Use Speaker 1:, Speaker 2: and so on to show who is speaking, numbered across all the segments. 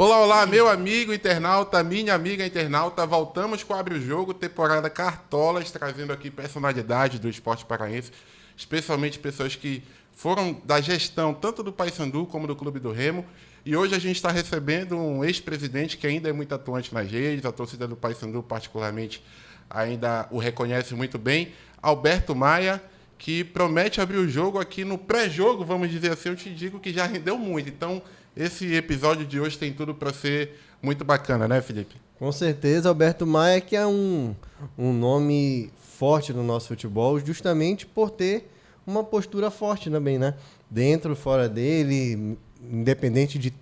Speaker 1: Olá, olá, meu amigo internauta, minha amiga internauta. Voltamos com o Abre o Jogo, temporada Cartolas, trazendo aqui personalidades do esporte paraense, especialmente pessoas que foram da gestão tanto do Paysandu como do Clube do Remo. E hoje a gente está recebendo um ex-presidente que ainda é muito atuante nas redes, a torcida do Paysandu particularmente ainda o reconhece muito bem, Alberto Maia, que promete abrir o jogo aqui no pré-jogo, vamos dizer assim. Eu te digo que já rendeu muito. Então, esse episódio de hoje tem tudo para ser muito bacana, né, Felipe?
Speaker 2: Com certeza, Alberto Maia, que é um nome forte no nosso futebol, justamente por ter uma postura forte também, né? Dentro, fora dele, independente de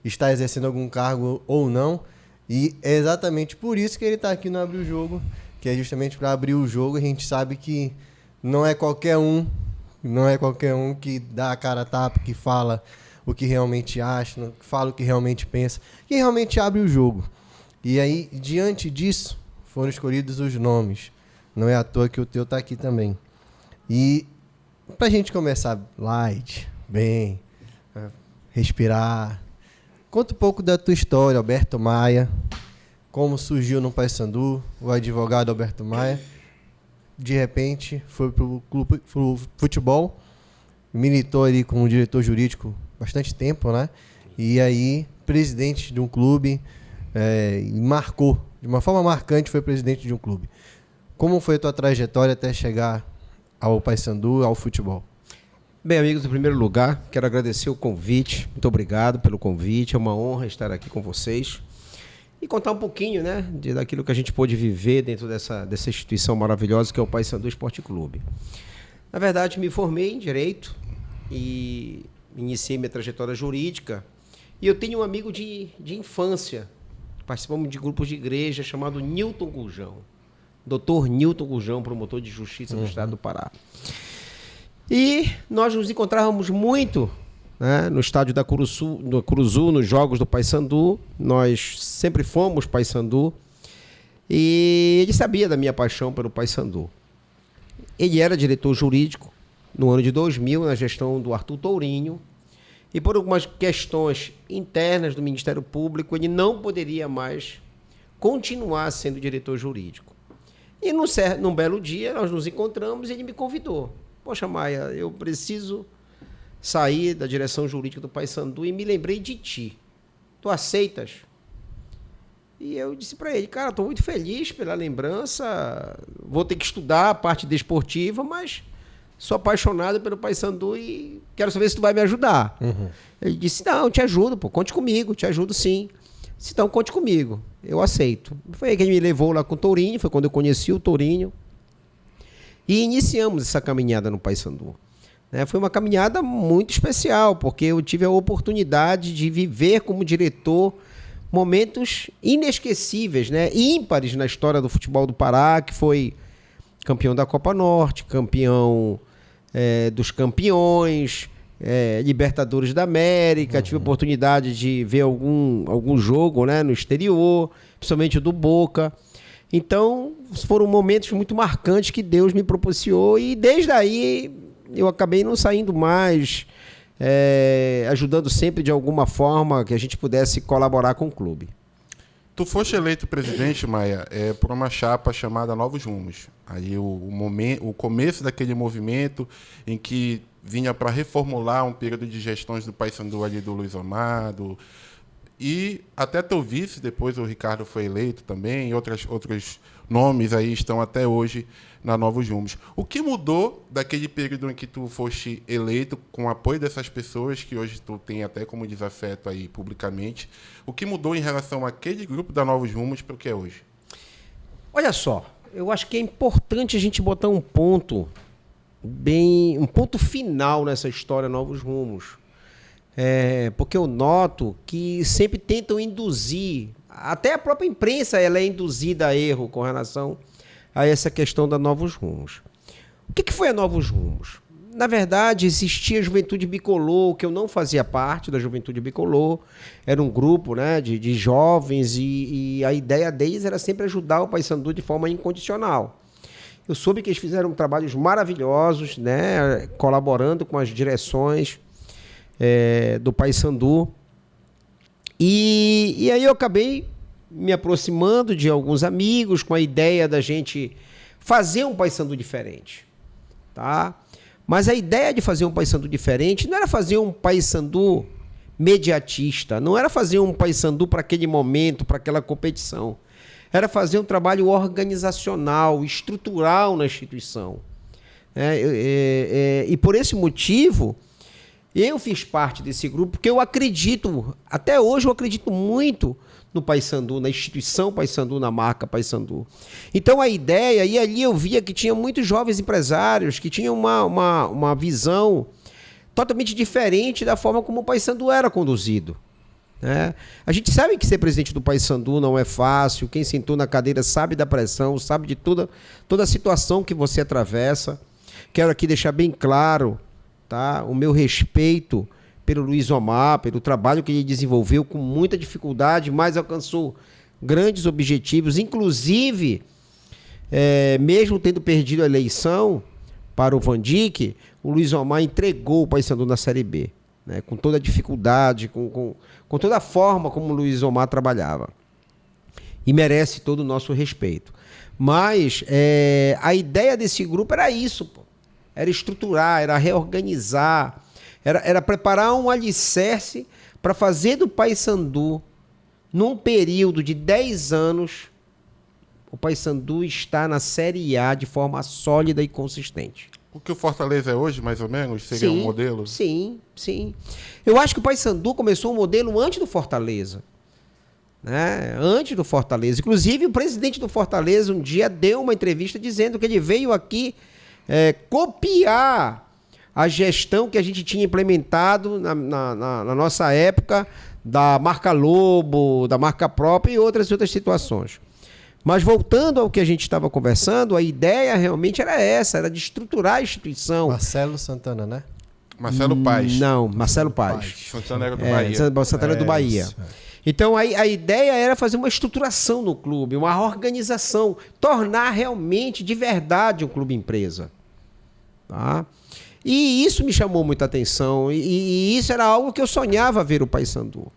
Speaker 2: estar exercendo algum cargo ou não. E é exatamente por isso que ele está aqui no Abre o Jogo, que é justamente para abrir o jogo. A gente sabe que não é qualquer um que dá a cara a tapa, que fala o que realmente acha, que fala o que realmente pensa, que realmente abre o jogo. E aí, diante disso, foram escolhidos os nomes. Não é à toa que o teu está aqui também. E pra gente começar light, bem, respirar, conta um pouco da tua história, Alberto Maia, como surgiu no Paysandu, o advogado Alberto Maia. De repente, foi pro futebol, militou ali como diretor jurídico bastante tempo, né? E aí, presidente de um clube, e marcou, de uma forma marcante, foi presidente de um clube. Como foi a tua trajetória até chegar ao Paysandu, ao futebol?
Speaker 3: Bem, amigos, em primeiro lugar, quero agradecer o convite. Muito obrigado pelo convite. É uma honra estar aqui com vocês e contar um pouquinho, né, daquilo que a gente pôde viver dentro dessa instituição maravilhosa que é o Paysandu Esporte Clube. Na verdade, me formei em Direito e iniciei minha trajetória jurídica. E eu tenho um amigo de infância, participamos de grupos de igreja, chamado Nilton Gurjão. Dr. Nilton Gurjão, promotor de justiça do estado do Pará. E nós nos encontrávamos muito, né, no estádio da Curuzu, nos jogos do Paysandu. Nós sempre fomos Paysandu. E ele sabia da minha paixão pelo Paysandu. Ele era diretor jurídico no ano de 2000, na gestão do Arthur Tourinho. E por algumas questões internas do Ministério Público, ele não poderia mais continuar sendo diretor jurídico. E num belo dia, nós nos encontramos e ele me convidou. Poxa, Maia, eu preciso sair da direção jurídica do Paysandu e me lembrei de ti. Tu aceitas? E eu disse para ele, cara, estou muito feliz pela lembrança, vou ter que estudar a parte desportiva, mas sou apaixonado pelo Paysandu e quero saber se tu vai me ajudar. Uhum. Ele disse, não, te ajudo, pô, conte comigo, te ajudo sim. Disse, então, conte comigo, eu aceito. Foi aí que ele me levou lá com o Tourinho, foi quando eu conheci o Tourinho. E iniciamos essa caminhada no Paysandu. Foi uma caminhada muito especial, porque eu tive a oportunidade de viver como diretor momentos inesquecíveis, né? Ímpares na história do futebol do Pará, que foi campeão da Copa Norte, campeão dos campeões, Libertadores da América. Tive a oportunidade de ver algum jogo, né, no exterior, principalmente o do Boca. Então, foram momentos muito marcantes que Deus me propiciou e desde aí eu acabei não saindo mais, ajudando sempre de alguma forma que a gente pudesse colaborar com o clube.
Speaker 1: Tu foste eleito presidente, Maia, por uma chapa chamada Novos Rumos. Aí o começo daquele movimento em que vinha para reformular um período de gestões do Paysandu ali do Luiz Amado. E até teu vice, depois o Ricardo foi eleito também, e outros nomes aí estão até hoje na Novos Rumos. O que mudou daquele período em que tu foste eleito, com o apoio dessas pessoas, que hoje tu tem até como desafeto aí publicamente, o que mudou em relação àquele grupo da Novos Rumos para o que é hoje?
Speaker 3: Olha só, eu acho que é importante a gente botar um ponto final nessa história Novos Rumos. Porque eu noto que sempre tentam induzir, até a própria imprensa ela é induzida a erro com relação a essa questão da Novos Rumos. O que foi a Novos Rumos? Na verdade, existia a Juventude Bicolor, que eu não fazia parte da Juventude Bicolor, era um grupo, né, de jovens e a ideia deles era sempre ajudar o Paysandu de forma incondicional. Eu soube que eles fizeram trabalhos maravilhosos, né, colaborando com as direções do Paysandu. E aí eu acabei me aproximando de alguns amigos com a ideia da gente fazer um Paysandu diferente, tá? Mas a ideia de fazer um Paysandu diferente não era fazer um Paysandu mediatista, não era fazer um Paysandu para aquele momento, para aquela competição. Era fazer um trabalho organizacional, estrutural na instituição. E por esse motivo, eu fiz parte desse grupo, porque eu acredito, até hoje eu acredito muito no Paysandu, na instituição Paysandu, na marca Paysandu. Então a ideia, e ali eu via que tinha muitos jovens empresários que tinham uma visão totalmente diferente da forma como o Paysandu era conduzido. Né? A gente sabe que ser presidente do Paysandu não é fácil, quem sentou na cadeira sabe da pressão, sabe de toda a situação que você atravessa. Quero aqui deixar bem claro, tá, o meu respeito pelo Luiz Omar, pelo trabalho que ele desenvolveu com muita dificuldade, mas alcançou grandes objetivos, inclusive, mesmo tendo perdido a eleição para o Van Dijk, o Luiz Omar entregou o Paysandu na Série B, né, com toda a dificuldade, com toda a forma como o Luiz Omar trabalhava. E merece todo o nosso respeito. Mas a ideia desse grupo era isso, pô. Era estruturar, era reorganizar, era preparar um alicerce para fazer do Paysandu, num período de 10 anos, o Paysandu estar na Série A de forma sólida e consistente.
Speaker 1: O que o Fortaleza é hoje, mais ou menos, seria um modelo?
Speaker 3: Sim. Eu acho que o Paysandu começou um modelo antes do Fortaleza. Né? Antes do Fortaleza. Inclusive, o presidente do Fortaleza um dia deu uma entrevista dizendo que ele veio aqui copiar a gestão que a gente tinha implementado na nossa época, da marca Lobo, da marca própria e outras situações. Mas voltando ao que a gente estava conversando, a ideia realmente era essa, era de estruturar a instituição.
Speaker 2: Marcelo Santana, né?
Speaker 1: Marcelo Paes.
Speaker 3: Não, Marcelo Paes.
Speaker 1: Santana era do Bahia.
Speaker 3: Santana do Bahia. Então a ideia era fazer uma estruturação no clube, uma organização, tornar realmente de verdade um clube empresa. Tá? E isso me chamou muita atenção, e isso era algo que eu sonhava ver o Paysandu.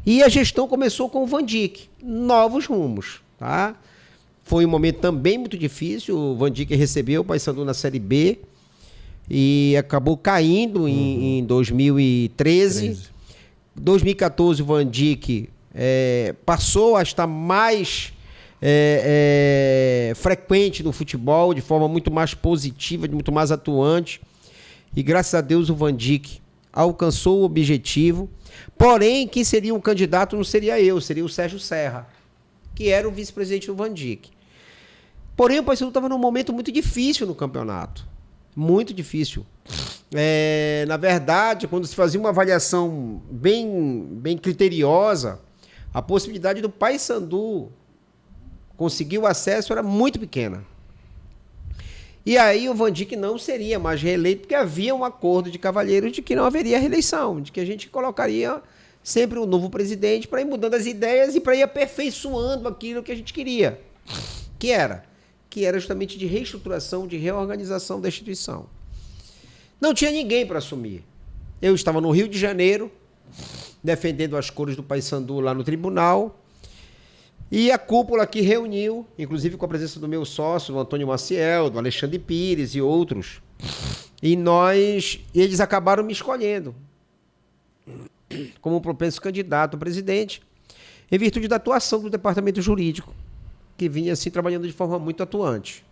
Speaker 3: E a gestão começou com o Van Dijk, novos rumos. Tá? Foi um momento também muito difícil, o Van Dijk recebeu o Paysandu na Série B e acabou caindo em 2013. 2014 o Van Dijk passou a estar mais frequente no futebol, de forma muito mais positiva, muito mais atuante. E graças a Deus o Van Dijk alcançou o objetivo. Porém, quem seria um candidato não seria eu, seria o Sérgio Serra, que era o vice-presidente do Van Dijk. Porém, o Paysandu estava num momento muito difícil no campeonato. Muito difícil. Na verdade, quando se fazia uma avaliação bem criteriosa, a possibilidade do Paysandu conseguir o acesso era muito pequena. E aí o Van Dijk não seria mais reeleito, porque havia um acordo de cavalheiros de que não haveria reeleição, de que a gente colocaria sempre um novo presidente para ir mudando as ideias e para ir aperfeiçoando aquilo que a gente queria, que era justamente de reestruturação, de reorganização da instituição. Não tinha ninguém para assumir. Eu estava no Rio de Janeiro, defendendo as cores do Paysandu lá no tribunal, e a cúpula aqui reuniu, inclusive com a presença do meu sócio, do Antônio Maciel, do Alexandre Pires e outros, e eles acabaram me escolhendo como um propenso candidato a presidente, em virtude da atuação do departamento jurídico, que vinha assim trabalhando de forma muito atuante.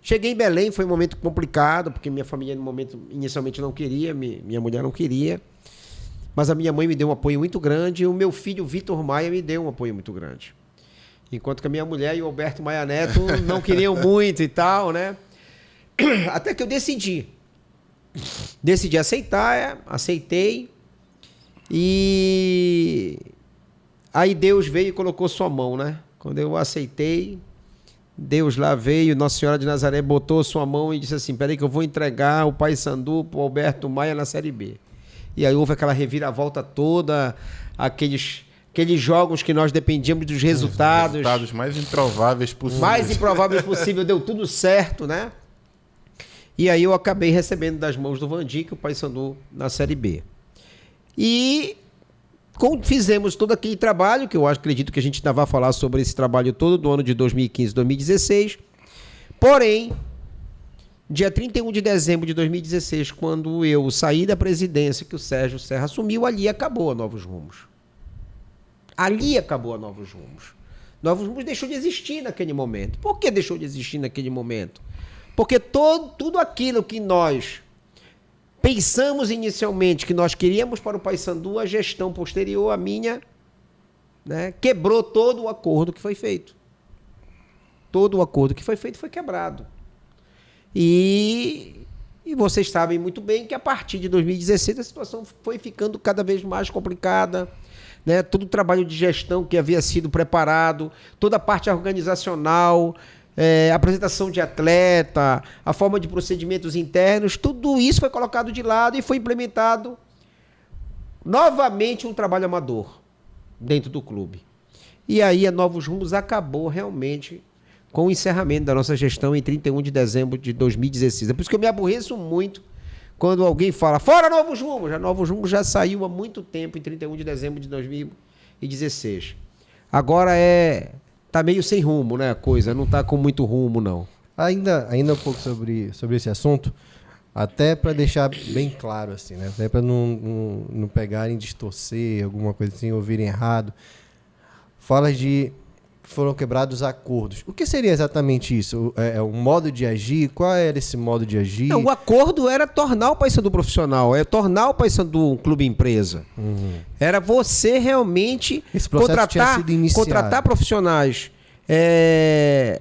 Speaker 3: Cheguei em Belém, foi um momento complicado, porque minha família no momento inicialmente não queria, minha mulher não queria, mas a minha mãe me deu um apoio muito grande e o meu filho Vitor Maia me deu um apoio muito grande. Enquanto que a minha mulher e o Alberto Maia Neto não queriam muito e tal, né? Até que eu decidi aceitar, aceitei, e aí Deus veio e colocou sua mão, né? Quando eu aceitei, Deus lá veio, Nossa Senhora de Nazaré botou sua mão e disse assim: peraí que eu vou entregar o Paysandu pro Alberto Maia na Série B. E aí houve aquela reviravolta toda, aqueles jogos que nós dependíamos dos resultados.
Speaker 1: Os resultados mais improváveis possíveis.
Speaker 3: Mais improváveis possível, deu tudo certo, né? E aí eu acabei recebendo das mãos do Van Dijk o Paysandu na Série B. E fizemos todo aquele trabalho, que eu acredito que a gente ainda vai falar sobre esse trabalho todo do ano de 2015, 2016. Porém, dia 31 de dezembro de 2016, quando eu saí da presidência, que o Sérgio Serra assumiu, ali acabou a Novos Rumos. Ali acabou a Novos Rumos. Novos Rumos deixou de existir naquele momento. Por que deixou de existir naquele momento? Porque tudo aquilo que nós pensamos inicialmente que nós queríamos para o Paysandu, a gestão posterior, a minha, né, quebrou todo o acordo que foi feito. Todo o acordo que foi feito foi quebrado. E vocês sabem muito bem que a partir de 2016 a situação foi ficando cada vez mais complicada, né? Todo o trabalho de gestão que havia sido preparado, toda a parte organizacional, apresentação de atleta, a forma de procedimentos internos, tudo isso foi colocado de lado e foi implementado novamente um trabalho amador dentro do clube. E aí a Novos Rumos acabou realmente com o encerramento da nossa gestão em 31 de dezembro de 2016. É por isso que eu me aborreço muito quando alguém fala, fora Novos Rumos! A Novos Rumos já saiu há muito tempo, em 31 de dezembro de 2016. Agora tá meio sem rumo, né, a coisa, não tá com muito rumo, não.
Speaker 2: Ainda um pouco sobre esse assunto, até para deixar bem claro, assim, né? Até para não pegarem, distorcer, alguma coisa assim, ouvirem errado. Fala de foram quebrados acordos. O que seria exatamente isso? É um modo de agir? Qual era esse modo de agir?
Speaker 3: Não, o acordo era tornar o Paysandu profissional, tornar o Paysandu um clube empresa. Uhum. Era você realmente contratar profissionais.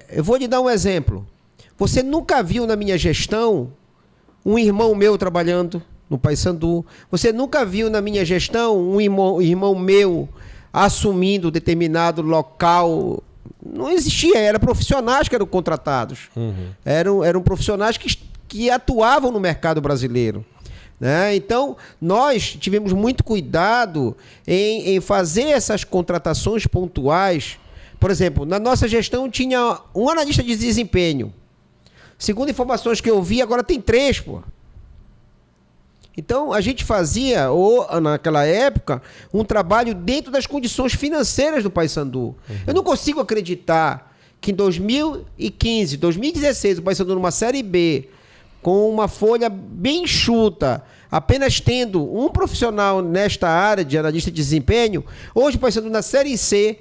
Speaker 3: Eu vou lhe dar um exemplo. Você nunca viu na minha gestão um irmão meu trabalhando no Paysandu. Você nunca viu na minha gestão um irmão meu assumindo determinado local. Não existia, eram profissionais que eram contratados. Uhum. Eram profissionais que atuavam no mercado brasileiro. Né? Então, nós tivemos muito cuidado em fazer essas contratações pontuais. Por exemplo, na nossa gestão tinha um analista de desempenho. Segundo informações que eu vi, agora tem 3, pô. Então, a gente fazia, naquela época, um trabalho dentro das condições financeiras do Paysandu. Uhum. Eu não consigo acreditar que em 2015, 2016, o Paysandu numa Série B, com uma folha bem enxuta, apenas tendo um profissional nesta área de analista de desempenho, hoje o Paysandu na Série C,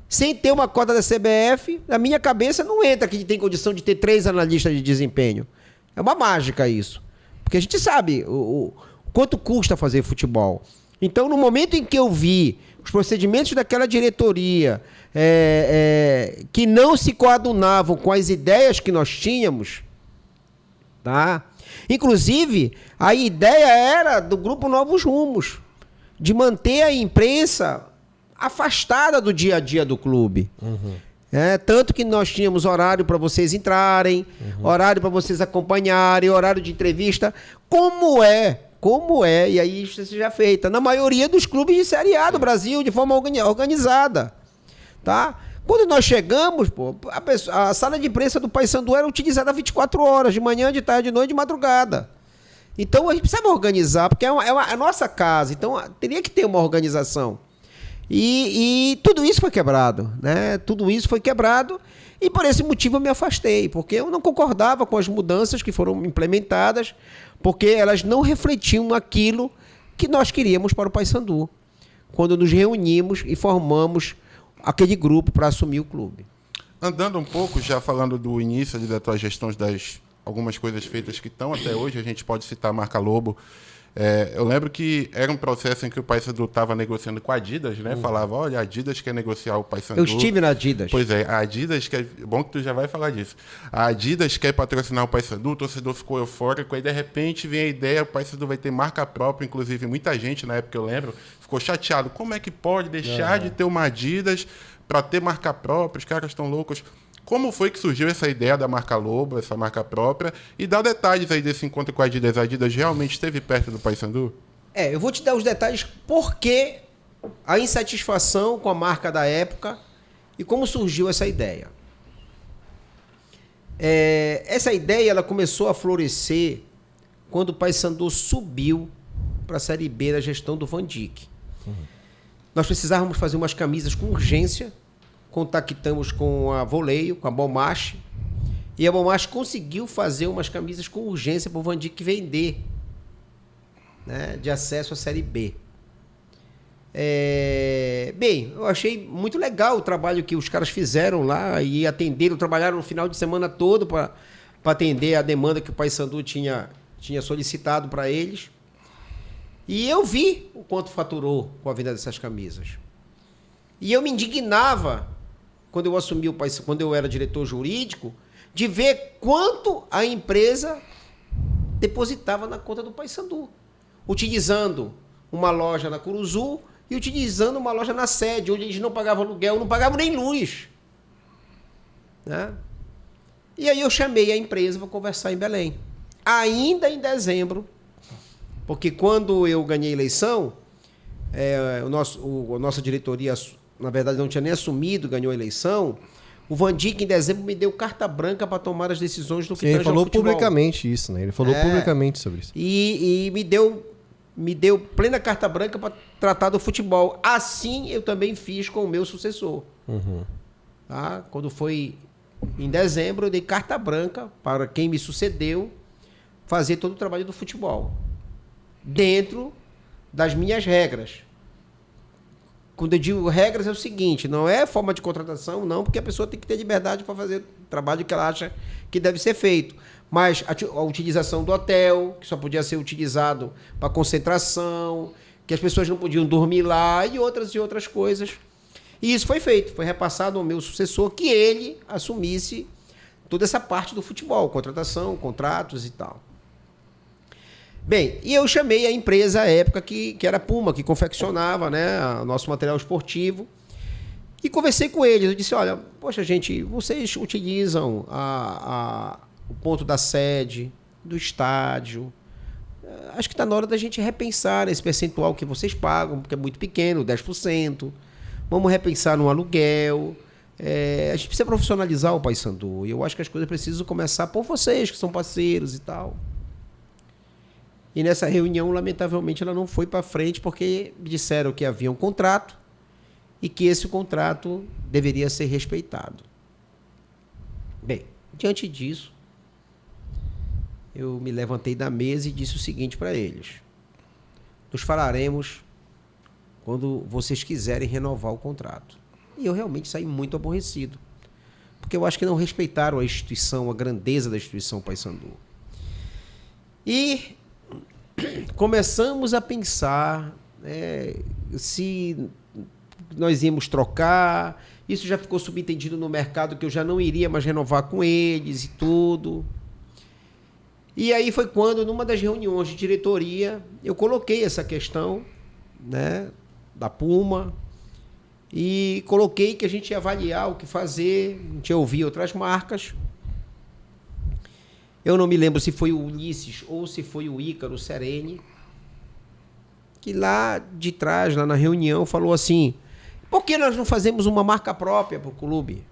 Speaker 3: sem ter uma cota da CBF, na minha cabeça não entra que tem condição de ter 3 analistas de desempenho. É uma mágica isso. Porque a gente sabe o quanto custa fazer futebol. Então, no momento em que eu vi os procedimentos daquela diretoria que não se coadunavam com as ideias que nós tínhamos, tá? Inclusive, a ideia era do Grupo Novos Rumos, de manter a imprensa afastada do dia a dia do clube. Uhum. Tanto que nós tínhamos horário para vocês entrarem, horário para vocês acompanharem, horário de entrevista, como é, e aí isso seja feita na maioria dos clubes de Série A do Brasil, de forma organizada. Tá? Quando nós chegamos, pô, a sala de imprensa do Paysandu era utilizada 24 horas, de manhã, de tarde, de noite, de madrugada. Então a gente precisava organizar, porque é a nossa casa, então teria que ter uma organização. E tudo isso foi quebrado, né? Tudo isso foi quebrado e por esse motivo eu me afastei, porque eu não concordava com as mudanças que foram implementadas, porque elas não refletiam aquilo que nós queríamos para o Paysandu, quando nos reunimos e formamos aquele grupo para assumir o clube.
Speaker 1: Andando um pouco, já falando do início da tua gestão, das algumas coisas feitas que estão até hoje, a gente pode citar a marca Lobo. Eu lembro que era um processo em que o Paysandu estava negociando com a Adidas, né? Falava, olha, a Adidas quer negociar o Paysandu.
Speaker 3: Eu estive na Adidas.
Speaker 1: Pois é, a Adidas quer... Bom que tu já vai falar disso. A Adidas quer patrocinar o Paysandu, o torcedor ficou eufórico, aí de repente vem a ideia, o Paysandu vai ter marca própria, inclusive muita gente, na época eu lembro, ficou chateado. Como é que pode deixar de ter uma Adidas para ter marca própria? Os caras estão loucos. Como foi que surgiu essa ideia da marca Lobo, essa marca própria? E dá detalhes aí desse encontro com a Adidas. A Adidas realmente esteve perto do Paysandu?
Speaker 3: Eu vou te dar os detalhes porque a insatisfação com a marca da época e como surgiu essa ideia. Essa ideia ela começou a florescer quando o Paysandu subiu para a Série B da gestão do Van Dijk. Nós precisávamos fazer umas camisas com urgência. Contactamos com a Voleio, com a Bomache. E a Bomache conseguiu fazer umas camisas com urgência para o Van Dijk vender, né, de acesso à Série B. Bem, eu achei muito legal o trabalho que os caras fizeram lá e atenderam, trabalharam no final de semana todo para atender a demanda que o Paysandu tinha solicitado para eles. E eu vi o quanto faturou com a venda dessas camisas. E eu me indignava quando eu assumi quando eu era diretor jurídico, de ver quanto a empresa depositava na conta do Paysandu, utilizando uma loja na Curuzu e utilizando uma loja na sede, onde eles não pagavam aluguel, não pagavam nem luz. Né? E aí eu chamei a empresa para conversar em Belém. Ainda em dezembro, porque quando eu ganhei a eleição, a nossa diretoria, na verdade, não tinha nem assumido, ganhou a eleição. O Van Dijk, em dezembro, me deu carta branca para tomar as decisões do que
Speaker 2: ele falou publicamente isso, né? Ele falou publicamente sobre isso.
Speaker 3: E me deu plena carta branca para tratar do futebol. Assim, eu também fiz com o meu sucessor.
Speaker 2: Uhum.
Speaker 3: Tá? Quando foi em dezembro, eu dei carta branca para quem me sucedeu fazer todo o trabalho do futebol. Dentro das minhas regras. Quando eu digo regras, é o seguinte, não é forma de contratação, não, porque a pessoa tem que ter liberdade para fazer o trabalho que ela acha que deve ser feito. Mas a utilização do hotel, que só podia ser utilizado para concentração, que as pessoas não podiam dormir lá e outras coisas. E isso foi feito, foi repassado ao meu sucessor, que ele assumisse toda essa parte do futebol, contratação, contratos e tal. Bem, e eu chamei a empresa à época que era a Puma, que confeccionava, né, o nosso material esportivo, e conversei com eles. Eu disse, olha, poxa, gente, vocês utilizam o ponto da sede, do estádio. Acho que está na hora da gente repensar esse percentual que vocês pagam, porque é muito pequeno, 10%. Vamos repensar no aluguel. A gente precisa profissionalizar o Paysandu. E eu acho que as coisas precisam começar por vocês, que são parceiros e tal. E nessa reunião, lamentavelmente, ela não foi para frente porque me disseram que havia um contrato e que esse contrato deveria ser respeitado. Bem, diante disso, eu me levantei da mesa e disse o seguinte para eles: nos falaremos quando vocês quiserem renovar o contrato. E eu realmente saí muito aborrecido, porque eu acho que não respeitaram a instituição, a grandeza da instituição Paysandu. E começamos a pensar se nós íamos trocar. Isso já ficou subentendido no mercado, que eu já não iria mais renovar com eles e tudo. E aí foi quando, numa das reuniões de diretoria, eu coloquei essa questão, né, da Puma, e coloquei que a gente ia avaliar o que fazer, a gente ia ouvir outras marcas. Eu não me lembro se foi o Ulisses ou se foi o Ícaro Sereni, que lá de trás, lá na reunião, falou assim: por que nós não fazemos uma marca própria para o clube?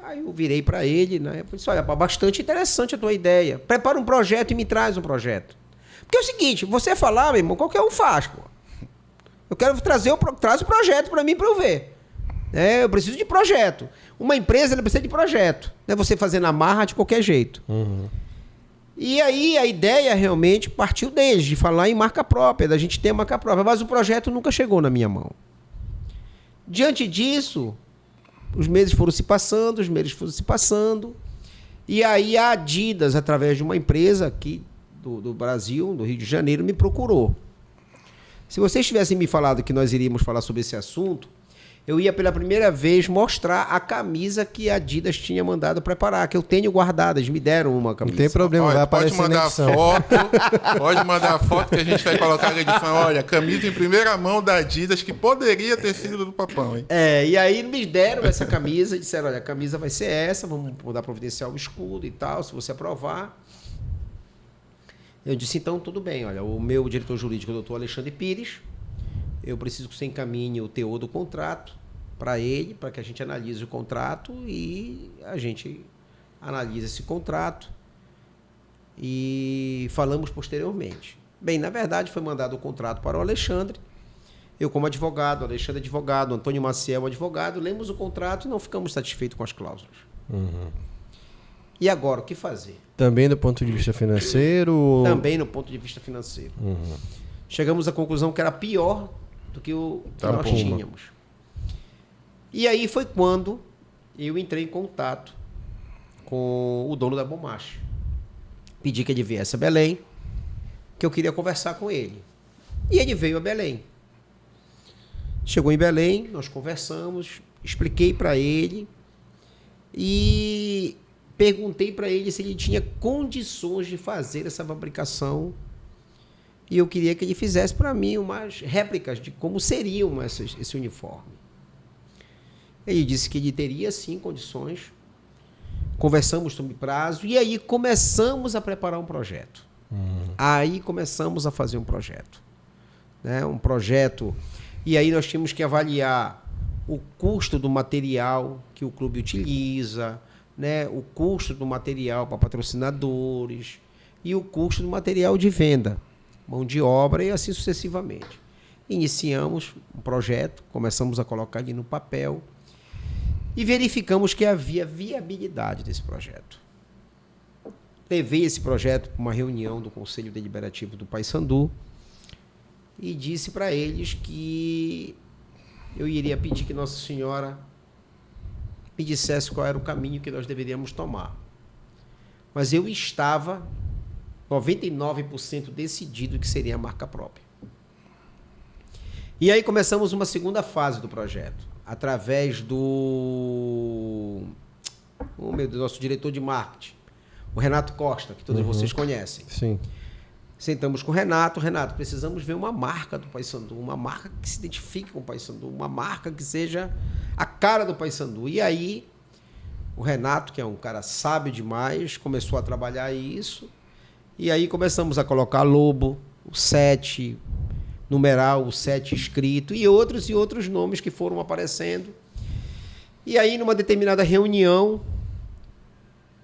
Speaker 3: Aí eu virei para ele, né? Eu disse, olha, bastante interessante a tua ideia. Prepara um projeto e me traz um projeto. Porque é o seguinte, você falar, meu irmão, qualquer um faz, pô. Eu quero traz o projeto para mim para eu ver. Eu preciso de projeto. Uma empresa ela precisa de projeto. Não é você fazer na marra de qualquer jeito.
Speaker 2: Uhum.
Speaker 3: E aí a ideia realmente partiu deles, de falar em marca própria, da gente ter marca própria. Mas o projeto nunca chegou na minha mão. Diante disso, os meses foram se passando, e aí a Adidas, através de uma empresa aqui do Brasil, do Rio de Janeiro, me procurou. Se vocês tivessem me falado que nós iríamos falar sobre esse assunto, eu ia pela primeira vez mostrar a camisa que a Adidas tinha mandado preparar, que eu tenho guardada, eles me deram uma camisa.
Speaker 2: Não tem problema,
Speaker 1: olha,
Speaker 2: vai aparecer
Speaker 1: pode mandar
Speaker 2: na edição.
Speaker 1: pode mandar a foto que a gente vai colocar na edição. Olha, camisa em primeira mão da Adidas, que poderia ter sido do Papão, hein?
Speaker 3: E aí me deram essa camisa e disseram, olha, a camisa vai ser essa, vamos mandar providenciar o escudo e tal, se você aprovar. Eu disse, então, tudo bem, olha, o meu diretor jurídico, o doutor Alexandre Pires, eu preciso que você encaminhe o teor do contrato para ele, para que a gente analise o contrato e a gente analisa esse contrato e falamos posteriormente. Bem, na verdade, foi mandado o contrato para o Alexandre. Eu como advogado, o Alexandre advogado, o Antônio Maciel advogado, lemos o contrato e não ficamos satisfeitos com as cláusulas. E agora, o que fazer?
Speaker 2: Também do ponto de vista financeiro?
Speaker 3: Também no ponto de vista financeiro. Chegamos à conclusão que era pior do que o que nós tínhamos. E aí foi quando eu entrei em contato com o dono da Bomach. Pedi que ele viesse a Belém, que eu queria conversar com ele. E ele veio a Belém. Chegou em Belém, nós conversamos, expliquei para ele e perguntei para ele se ele tinha condições de fazer essa fabricação. E eu queria que ele fizesse para mim umas réplicas de como seriam esse uniforme. Ele disse que ele teria, sim, condições. Conversamos sobre prazo e aí começamos a preparar um projeto. Aí começamos a fazer um projeto. Né? Um projeto. E aí nós tínhamos que avaliar o custo do material que o clube utiliza, né? O custo do material para patrocinadores e o custo do material de venda, mão de obra e assim sucessivamente. Iniciamos um projeto, começamos a colocar ali no papel e verificamos que havia viabilidade desse projeto. Levei esse projeto para uma reunião do Conselho Deliberativo do Paysandu e disse para eles que eu iria pedir que Nossa Senhora me dissesse qual era o caminho que nós deveríamos tomar. Mas eu estava 99% decidido que seria a marca própria. E aí começamos uma segunda fase do projeto, através do nosso diretor de marketing, o Renato Costa, que todos vocês conhecem.
Speaker 2: Sim.
Speaker 3: Sentamos com o Renato. Renato, precisamos ver uma marca do Paysandu, uma marca que se identifique com o Paysandu, uma marca que seja a cara do Paysandu. E aí, o Renato, que é um cara sábio demais, começou a trabalhar isso. E aí começamos a colocar lobo, o 7, numeral, o 7 escrito, e outros nomes que foram aparecendo. E aí, numa determinada reunião,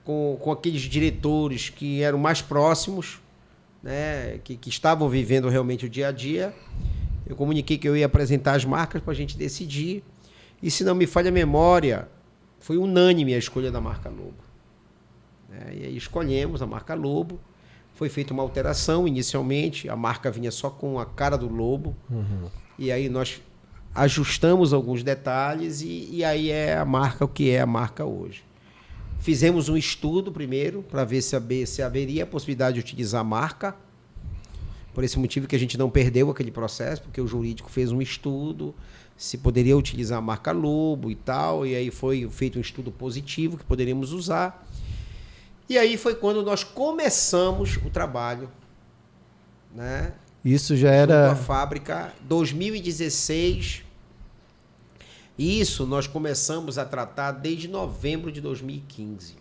Speaker 3: com aqueles diretores que eram mais próximos, né, que estavam vivendo realmente o dia a dia, eu comuniquei que eu ia apresentar as marcas para a gente decidir. E, se não me falha a memória, foi unânime a escolha da marca Lobo. E aí escolhemos a marca Lobo. Foi feita uma alteração inicialmente, a marca vinha só com a cara do lobo. E aí nós ajustamos alguns detalhes e aí é a marca o que é a marca hoje. Fizemos um estudo primeiro para ver se haveria a possibilidade de utilizar a marca. Por esse motivo que a gente não perdeu aquele processo, porque o jurídico fez um estudo, se poderia utilizar a marca Lobo e tal, e aí foi feito um estudo positivo que poderíamos usar. E aí foi quando nós começamos o trabalho, né?
Speaker 2: Isso já era...
Speaker 3: A fábrica, 2016. Isso nós começamos a tratar desde novembro de 2015.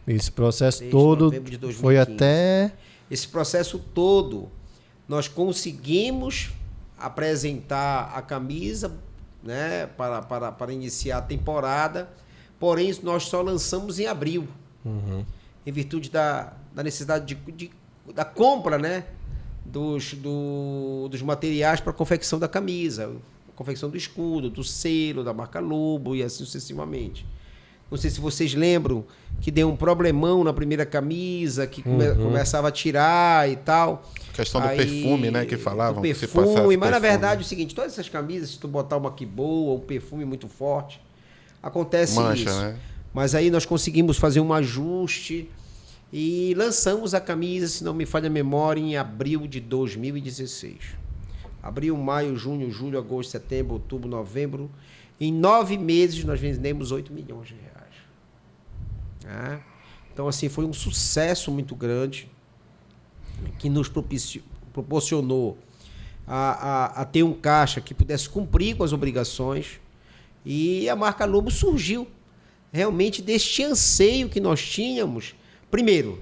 Speaker 2: Esse processo todo foi até...
Speaker 3: Esse processo todo, nós conseguimos apresentar a camisa, né, para iniciar a temporada, porém nós só lançamos em abril. Em virtude da necessidade da compra, né, dos materiais para a confecção da camisa, a confecção do escudo, do selo, da marca Lobo e assim sucessivamente. Não sei se vocês lembram que deu um problemão na primeira camisa, que começava a tirar e tal.
Speaker 1: A questão do perfume, né, que falavam.
Speaker 3: Perfume, mas na verdade é o seguinte, todas essas camisas, se tu botar uma que boa, um perfume muito forte, acontece
Speaker 1: mancha,
Speaker 3: isso.
Speaker 1: Né?
Speaker 3: Mas aí nós conseguimos fazer um ajuste e lançamos a camisa, se não me falha a memória, em abril de 2016. Abril, maio, junho, julho, agosto, setembro, outubro, novembro. Em 9 meses nós vendemos 8 milhões de reais. Então, assim, foi um sucesso muito grande que nos proporcionou a ter um caixa que pudesse cumprir com as obrigações. E a marca Lobo surgiu realmente deste anseio que nós tínhamos, primeiro,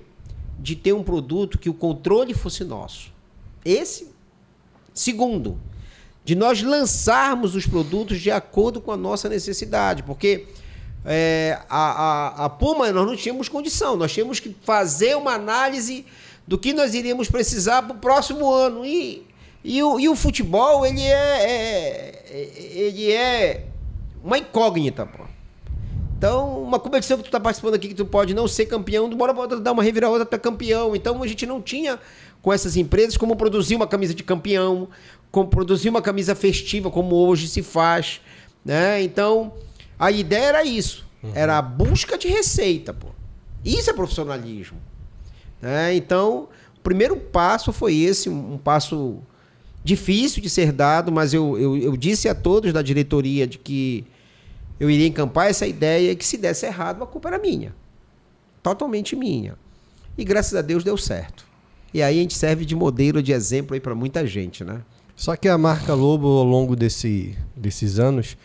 Speaker 3: de ter um produto que o controle fosse nosso. Esse. Segundo, de nós lançarmos os produtos de acordo com a nossa necessidade, porque a Puma nós não tínhamos condição, nós tínhamos que fazer uma análise do que nós iríamos precisar para o próximo ano. E o futebol, ele é uma incógnita, pô. Então, uma competição que tu está participando aqui, que tu pode não ser campeão, bora dar uma reviravolta para campeão. Então, a gente não tinha, com essas empresas, como produzir uma camisa de campeão, como produzir uma camisa festiva, como hoje se faz, né? Então, a ideia era isso. Era a busca de receita, pô. Isso é profissionalismo. Né? Então, o primeiro passo foi esse, um passo difícil de ser dado, mas eu disse a todos da diretoria de que eu iria encampar essa ideia, que se desse errado, a culpa era minha. Totalmente minha. E graças a Deus deu certo. E aí a gente serve de modelo, de exemplo aí para muita gente, né?
Speaker 2: Só que a marca Lobo, ao longo desses anos,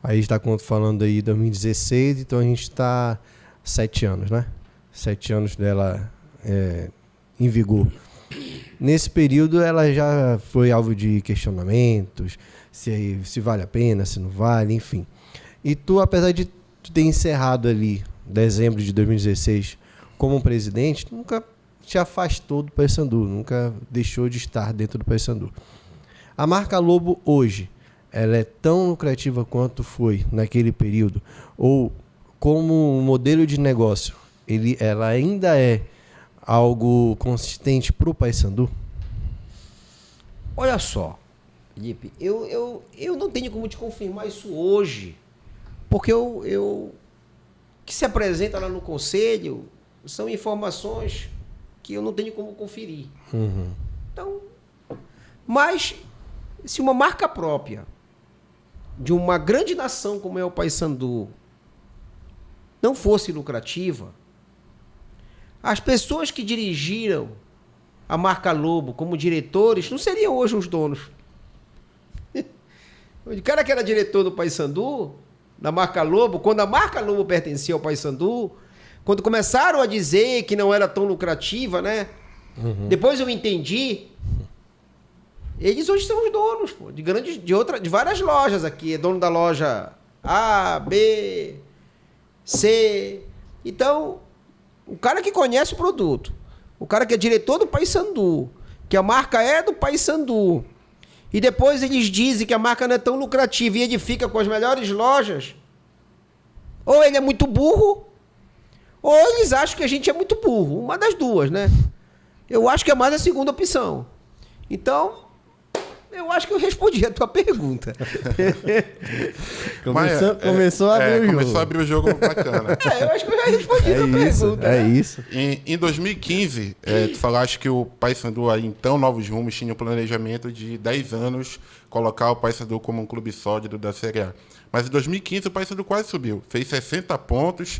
Speaker 2: aí está falando aí 2016, então a gente está 7 anos, né? 7 anos dela em vigor. Nesse período ela já foi alvo de questionamentos, se vale a pena, se não vale, enfim. E tu, apesar de tu ter encerrado ali, dezembro de 2016, como presidente, nunca te afastou do Paysandu, nunca deixou de estar dentro do Paysandu. A marca Lobo hoje, ela é tão lucrativa quanto foi naquele período? Ou como um modelo de negócio, ela ainda é algo consistente para o Paysandu?
Speaker 3: Olha só, Felipe, eu não tenho como te confirmar isso hoje, porque o que se apresenta lá no conselho são informações que eu não tenho como conferir.
Speaker 2: Uhum.
Speaker 3: Então, mas se uma marca própria de uma grande nação como é o Paysandu não fosse lucrativa, as pessoas que dirigiram a marca Lobo como diretores não seriam hoje os donos. O cara que era diretor do Paysandu, da marca Lobo, quando a marca Lobo pertencia ao Paysandu, quando começaram a dizer que não era tão lucrativa, né?
Speaker 2: Uhum.
Speaker 3: Depois eu entendi. Eles hoje são os donos, pô, de várias lojas aqui. É dono da loja A, B, C. Então, o cara que conhece o produto, o cara que é diretor do Paysandu, que a marca é do Paysandu, e depois eles dizem que a marca não é tão lucrativa e ele fica com as melhores lojas, ou ele é muito burro, ou eles acham que a gente é muito burro. Uma das duas, né? Eu acho que é mais a segunda opção. Então, eu acho que eu respondi a tua pergunta.
Speaker 2: Começou a abrir o jogo.
Speaker 1: Começou a abrir o jogo bacana.
Speaker 3: Eu acho que eu já respondi a tua pergunta.
Speaker 2: É isso.
Speaker 1: Em 2015, tu falaste que o Paysandu, aí, então, Novos Rumos, tinha um planejamento de 10 anos colocar o Paysandu como um clube sólido da Série A. Mas em 2015 o Paysandu quase subiu. Fez 60 pontos,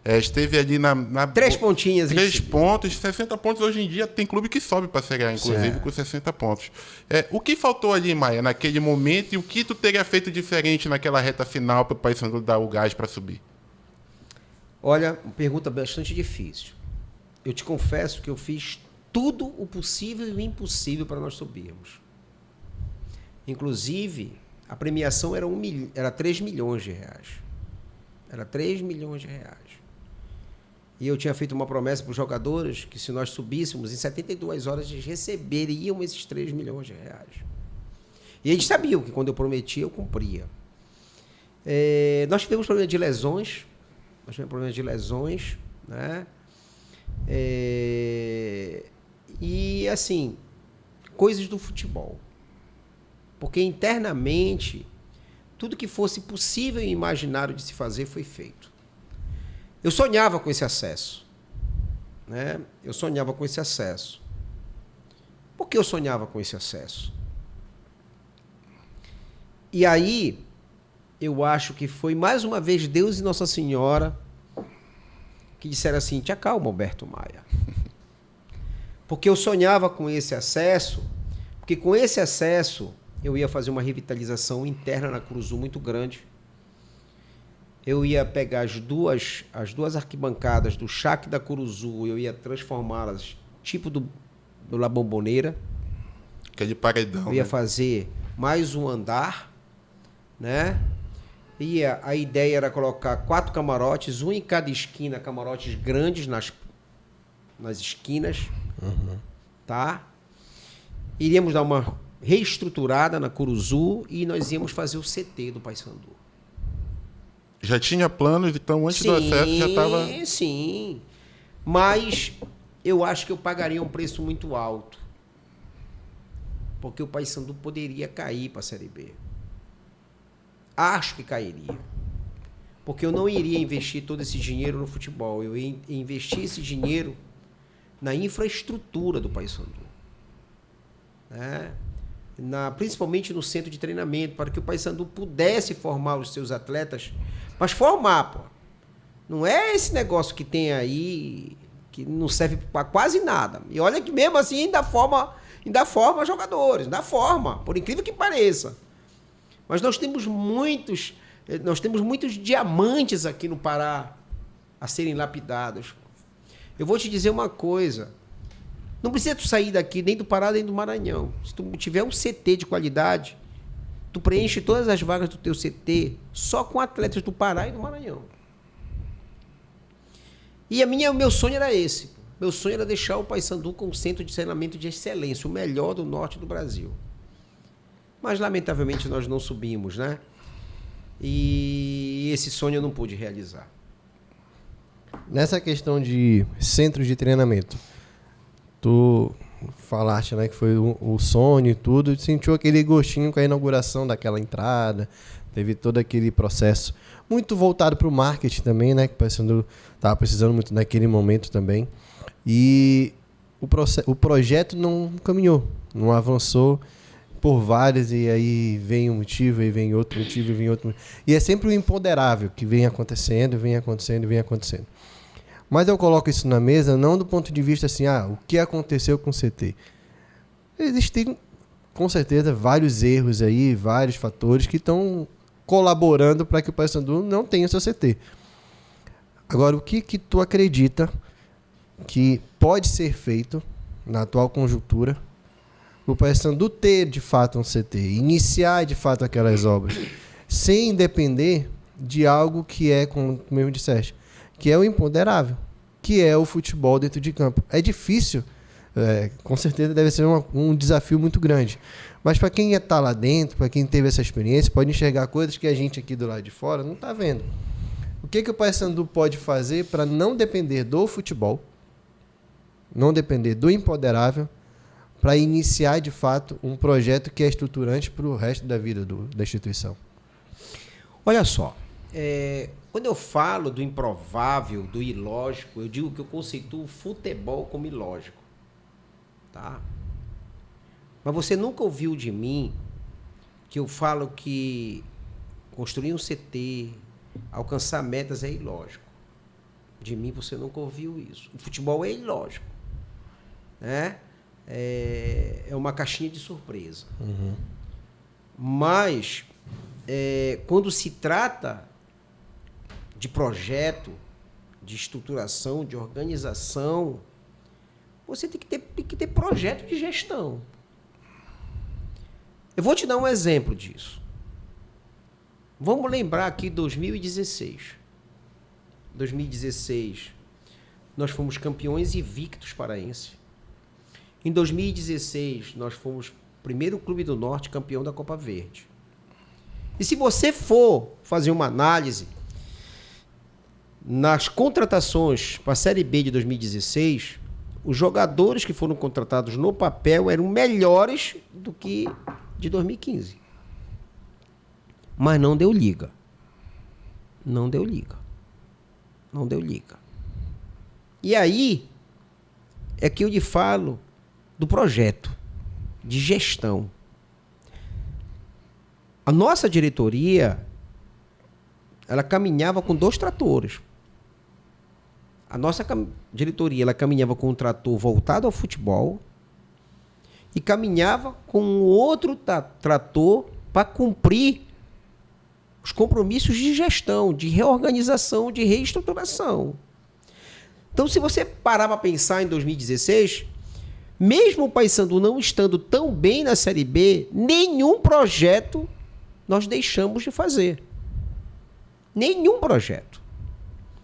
Speaker 1: esteve ali na
Speaker 3: 3 pontinhas.
Speaker 1: 3 pontos, 60 pontos. Hoje em dia tem clube que sobe para a Série A, inclusive, com 60 pontos. O que faltou ali, Maia, naquele momento, e o que tu teria feito diferente naquela reta final para o Paysandu dar o gás para subir?
Speaker 3: Olha, uma pergunta bastante difícil. Eu te confesso que eu fiz tudo o possível e o impossível para nós subirmos. Inclusive, a premiação era 3 milhões de reais. Era 3 milhões de reais. E eu tinha feito uma promessa para os jogadores que se nós subíssemos, em 72 horas eles receberiam esses 3 milhões de reais. E eles sabiam que quando eu prometia, eu cumpria. Nós tivemos problema de lesões. Né? E, assim, coisas do futebol. Porque internamente, tudo que fosse possível e imaginário de se fazer foi feito. Eu sonhava com esse acesso. Né? Eu sonhava com esse acesso. Por que eu sonhava com esse acesso? E aí, eu acho que foi mais uma vez Deus e Nossa Senhora que disseram assim: te acalma, Alberto Maia. Porque eu sonhava com esse acesso, porque com esse acesso eu ia fazer uma revitalização interna na Curuzu muito grande. Eu ia pegar as duas arquibancadas do Chac da Curuzu, eu ia transformá-las tipo do La Bombonera.
Speaker 1: Aquele paredão.
Speaker 3: Eu ia fazer mais um andar, né? E a ideia era colocar 4 camarotes, um em cada esquina, camarotes grandes nas esquinas. Tá? Iríamos dar uma reestruturada na Curuzu e nós íamos fazer o CT do Paysandu.
Speaker 1: Já tinha planos, então antes do acesso já estava...
Speaker 3: Sim, mas eu acho que eu pagaria um preço muito alto. Porque o Paysandu poderia cair para a Série B. Acho que cairia. Porque eu não iria investir todo esse dinheiro no futebol. Eu ia investir esse dinheiro na infraestrutura do Paysandu. Né? Principalmente no centro de treinamento, para que o Paysandu pudesse formar os seus atletas. Mas formar, pô. Não é esse negócio que tem aí, que não serve para quase nada. E olha que mesmo assim ainda forma jogadores, ainda forma, por incrível que pareça. Mas nós temos muitos diamantes aqui no Pará a serem lapidados. Eu vou te dizer uma coisa. Não precisa tu sair daqui nem do Pará nem do Maranhão. Se tu tiver um CT de qualidade, tu preenche todas as vagas do teu CT só com atletas do Pará e do Maranhão. E o meu sonho era esse. Meu sonho era deixar o Paysandu com um centro de treinamento de excelência, o melhor do norte do Brasil. Mas, lamentavelmente, nós não subimos, né? E esse sonho eu não pude realizar.
Speaker 2: Nessa questão de centros de treinamento, tu falaste, né, que foi o sonho e tudo, sentiu aquele gostinho com a inauguração daquela entrada, teve todo aquele processo muito voltado para o marketing também, né, que o Paysandu estava precisando muito naquele momento também. E o projeto não caminhou, não avançou por vários, e aí vem um motivo, e vem outro motivo, e vem outro motivo. E é sempre o imponderável que vem acontecendo, vem acontecendo, vem acontecendo. Mas eu coloco isso na mesa não do ponto de vista assim, o que aconteceu com o CT. Existem, com certeza, vários erros aí, vários fatores que estão colaborando para que o Paysandu não tenha seu CT. Agora, o que tu acredita que pode ser feito na atual conjuntura o Paysandu ter de fato um CT, iniciar de fato aquelas obras, sem depender de algo que é, como mesmo disseste, que é o imponderável, que é o futebol dentro de campo. É difícil, com certeza deve ser um desafio muito grande, mas para quem está lá dentro, para quem teve essa experiência, pode enxergar coisas que a gente aqui do lado de fora não está vendo. O que o Paysandu pode fazer para não depender do futebol, não depender do imponderável, para iniciar de fato um projeto que é estruturante para o resto da vida da instituição?
Speaker 3: Olha só, quando eu falo do improvável, do ilógico, eu digo que eu conceituo o futebol como ilógico. Tá? Mas você nunca ouviu de mim que eu falo que construir um CT, alcançar metas é ilógico. De mim você nunca ouviu isso. O futebol é ilógico. Né? É uma caixinha de surpresa. Uhum. Mas, quando se trata de projeto, de estruturação, de organização, você tem que ter projeto de gestão. Eu vou te dar um exemplo disso. Vamos lembrar aqui 2016. 2016, nós fomos campeões invictos paraense. Em 2016, nós fomos o primeiro clube do Norte campeão da Copa Verde. E se você for fazer uma análise nas contratações para a Série B de 2016, os jogadores que foram contratados no papel eram melhores do que de 2015. Mas não deu liga. Não deu liga. Não deu liga. E aí é que eu lhe falo do projeto, de gestão. A nossa diretoria, ela caminhava com 2 tratores. A nossa diretoria, ela caminhava com um trator voltado ao futebol e caminhava com um outro trator para cumprir os compromissos de gestão, de reorganização, de reestruturação. Então, se você parar para pensar em 2016, mesmo o Paysandu não estando tão bem na Série B, nenhum projeto nós deixamos de fazer. Nenhum projeto.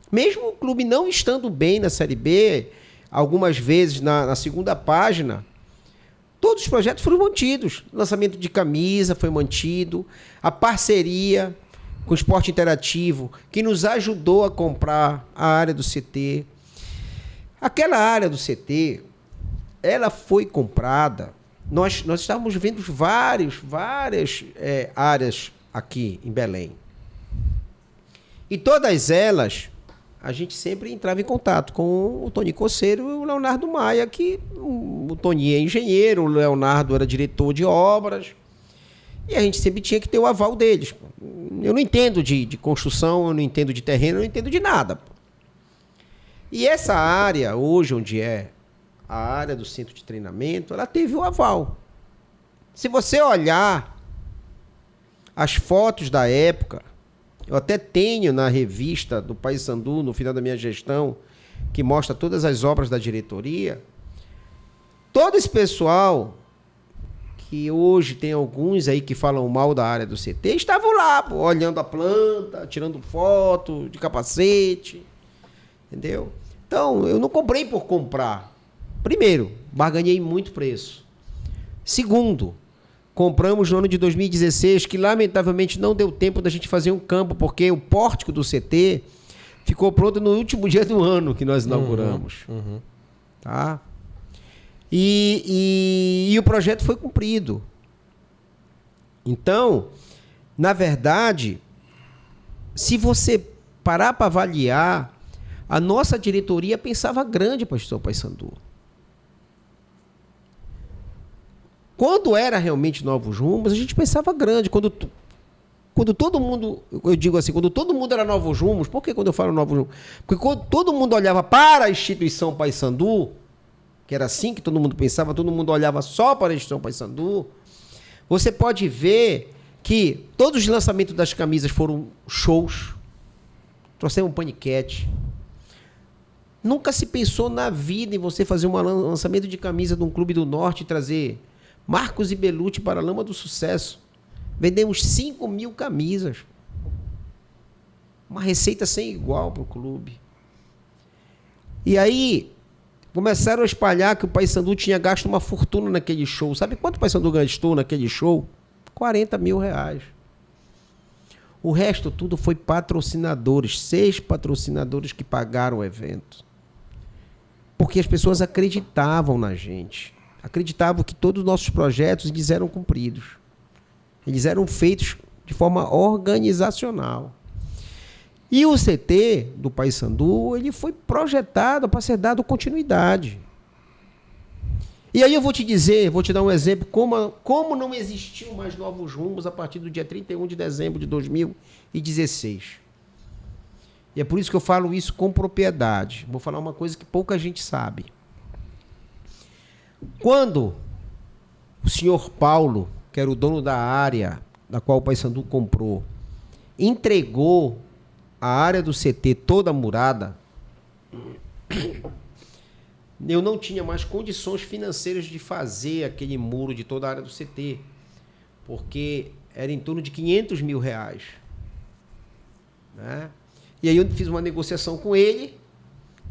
Speaker 3: Mesmo o clube não estando bem na Série B, algumas vezes na segunda página, todos os projetos foram mantidos. O lançamento de camisa foi mantido, a parceria com o Esporte Interativo, que nos ajudou a comprar a área do CT. Aquela área do CT, ela foi comprada. Nós estávamos vendo várias áreas aqui em Belém. E todas elas, a gente sempre entrava em contato com o Tony Coceiro e o Leonardo Maia, que o Tony é engenheiro, o Leonardo era diretor de obras, e a gente sempre tinha que ter o aval deles. Eu não entendo de construção, eu não entendo de terreno, eu não entendo de nada. E essa área, hoje, onde é a área do centro de treinamento, ela teve o aval. Se você olhar as fotos da época, eu até tenho na revista do Paysandu, no final da minha gestão, que mostra todas as obras da diretoria. Todo esse pessoal, que hoje tem alguns aí que falam mal da área do CT, estavam lá, pô, olhando a planta, tirando foto de capacete, entendeu? Então, eu não comprei por comprar. Primeiro, barganhei muito preço. Segundo, compramos no ano de 2016, que lamentavelmente não deu tempo da gente fazer um campo, porque o pórtico do CT ficou pronto no último dia do ano que nós inauguramos. Tá? E o projeto foi cumprido. Então, na verdade, se você parar para avaliar, a nossa diretoria pensava grande para a gestão Paysandu. Quando era realmente Novos Rumos, a gente pensava grande. Quando todo mundo, eu digo assim, quando todo mundo era Novos Rumos, por que quando eu falo Novos Rumos? Porque quando todo mundo olhava para a instituição Paysandu, que era assim que todo mundo pensava, todo mundo olhava só para a instituição Paysandu, você pode ver que todos os lançamentos das camisas foram shows, trouxeram um paniquete. Nunca se pensou na vida em você fazer um lançamento de camisa de um clube do Norte e trazer Marcos e Belucci para a Lama do Sucesso. Vendemos 5.000 camisas. Uma receita sem igual para o clube. E aí, começaram a espalhar que o Paysandu tinha gasto uma fortuna naquele show. Sabe quanto o Paysandu gastou naquele show? 40 mil reais. O resto tudo foi patrocinadores. 6 patrocinadores que pagaram o evento. Porque as pessoas acreditavam na gente. Acreditavam que todos os nossos projetos eles eram cumpridos. Eles eram feitos de forma organizacional. E o CT do Paysandu, ele foi projetado para ser dado continuidade. E aí eu vou te dizer, vou te dar um exemplo, como não existiu mais Novos Rumos a partir do dia 31 de dezembro de 2016. E é por isso que eu falo isso com propriedade. Vou falar uma coisa que pouca gente sabe. Quando o senhor Paulo, que era o dono da área da qual o Paysandu comprou, entregou a área do CT toda murada, eu não tinha mais condições financeiras de fazer aquele muro de toda a área do CT, porque era em torno de 500 mil reais. Né? E aí eu fiz uma negociação com ele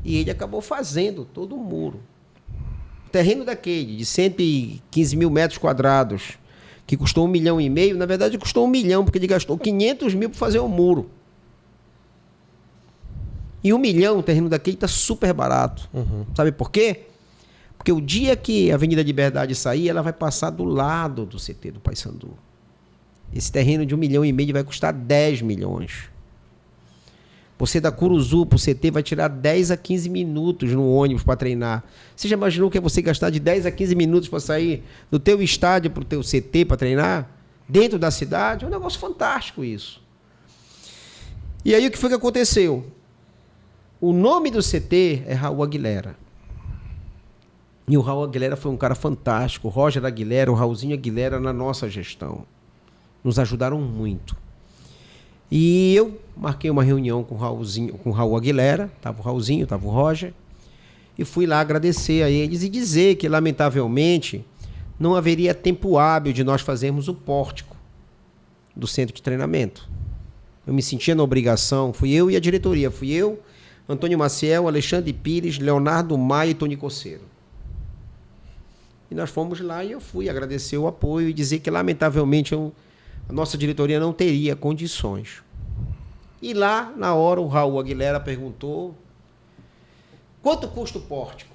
Speaker 3: e ele acabou fazendo todo o muro. O terreno daquele, de 115 mil metros quadrados, que custou 1,5 milhão, na verdade custou 1 milhão, porque ele gastou 500 mil para fazer o muro. E 1 milhão, o terreno daquele está super barato. Sabe por quê? Porque o dia que a Avenida Liberdade sair, ela vai passar do lado do CT do Paysandu. Esse terreno de 1,5 milhão vai custar 10 milhões. Você da Curuzu para o CT vai tirar 10 a 15 minutos no ônibus para treinar. Você já imaginou que é você gastar de 10 a 15 minutos para sair do teu estádio para o teu CT para treinar? Dentro da cidade? É um negócio fantástico isso. E aí o que foi que aconteceu? O nome do CT é Raul Aguilera. E o Raul Aguilera foi um cara fantástico. O Roger Aguilera, o Raulzinho Aguilera na nossa gestão. Nos ajudaram muito. E eu marquei uma reunião com o Raul Aguilera, estava o Raulzinho, estava o Roger, e fui lá agradecer a eles e dizer que, lamentavelmente, não haveria tempo hábil de nós fazermos o pórtico do centro de treinamento. Eu me sentia na obrigação, fui eu e a diretoria, fui eu, Antônio Maciel, Alexandre Pires, Leonardo Maia e Tony Coceiro. E nós fomos lá e eu fui agradecer o apoio e dizer que, lamentavelmente, a nossa diretoria não teria condições. E lá, na hora, o Raul Aguilera perguntou quanto custa o pórtico?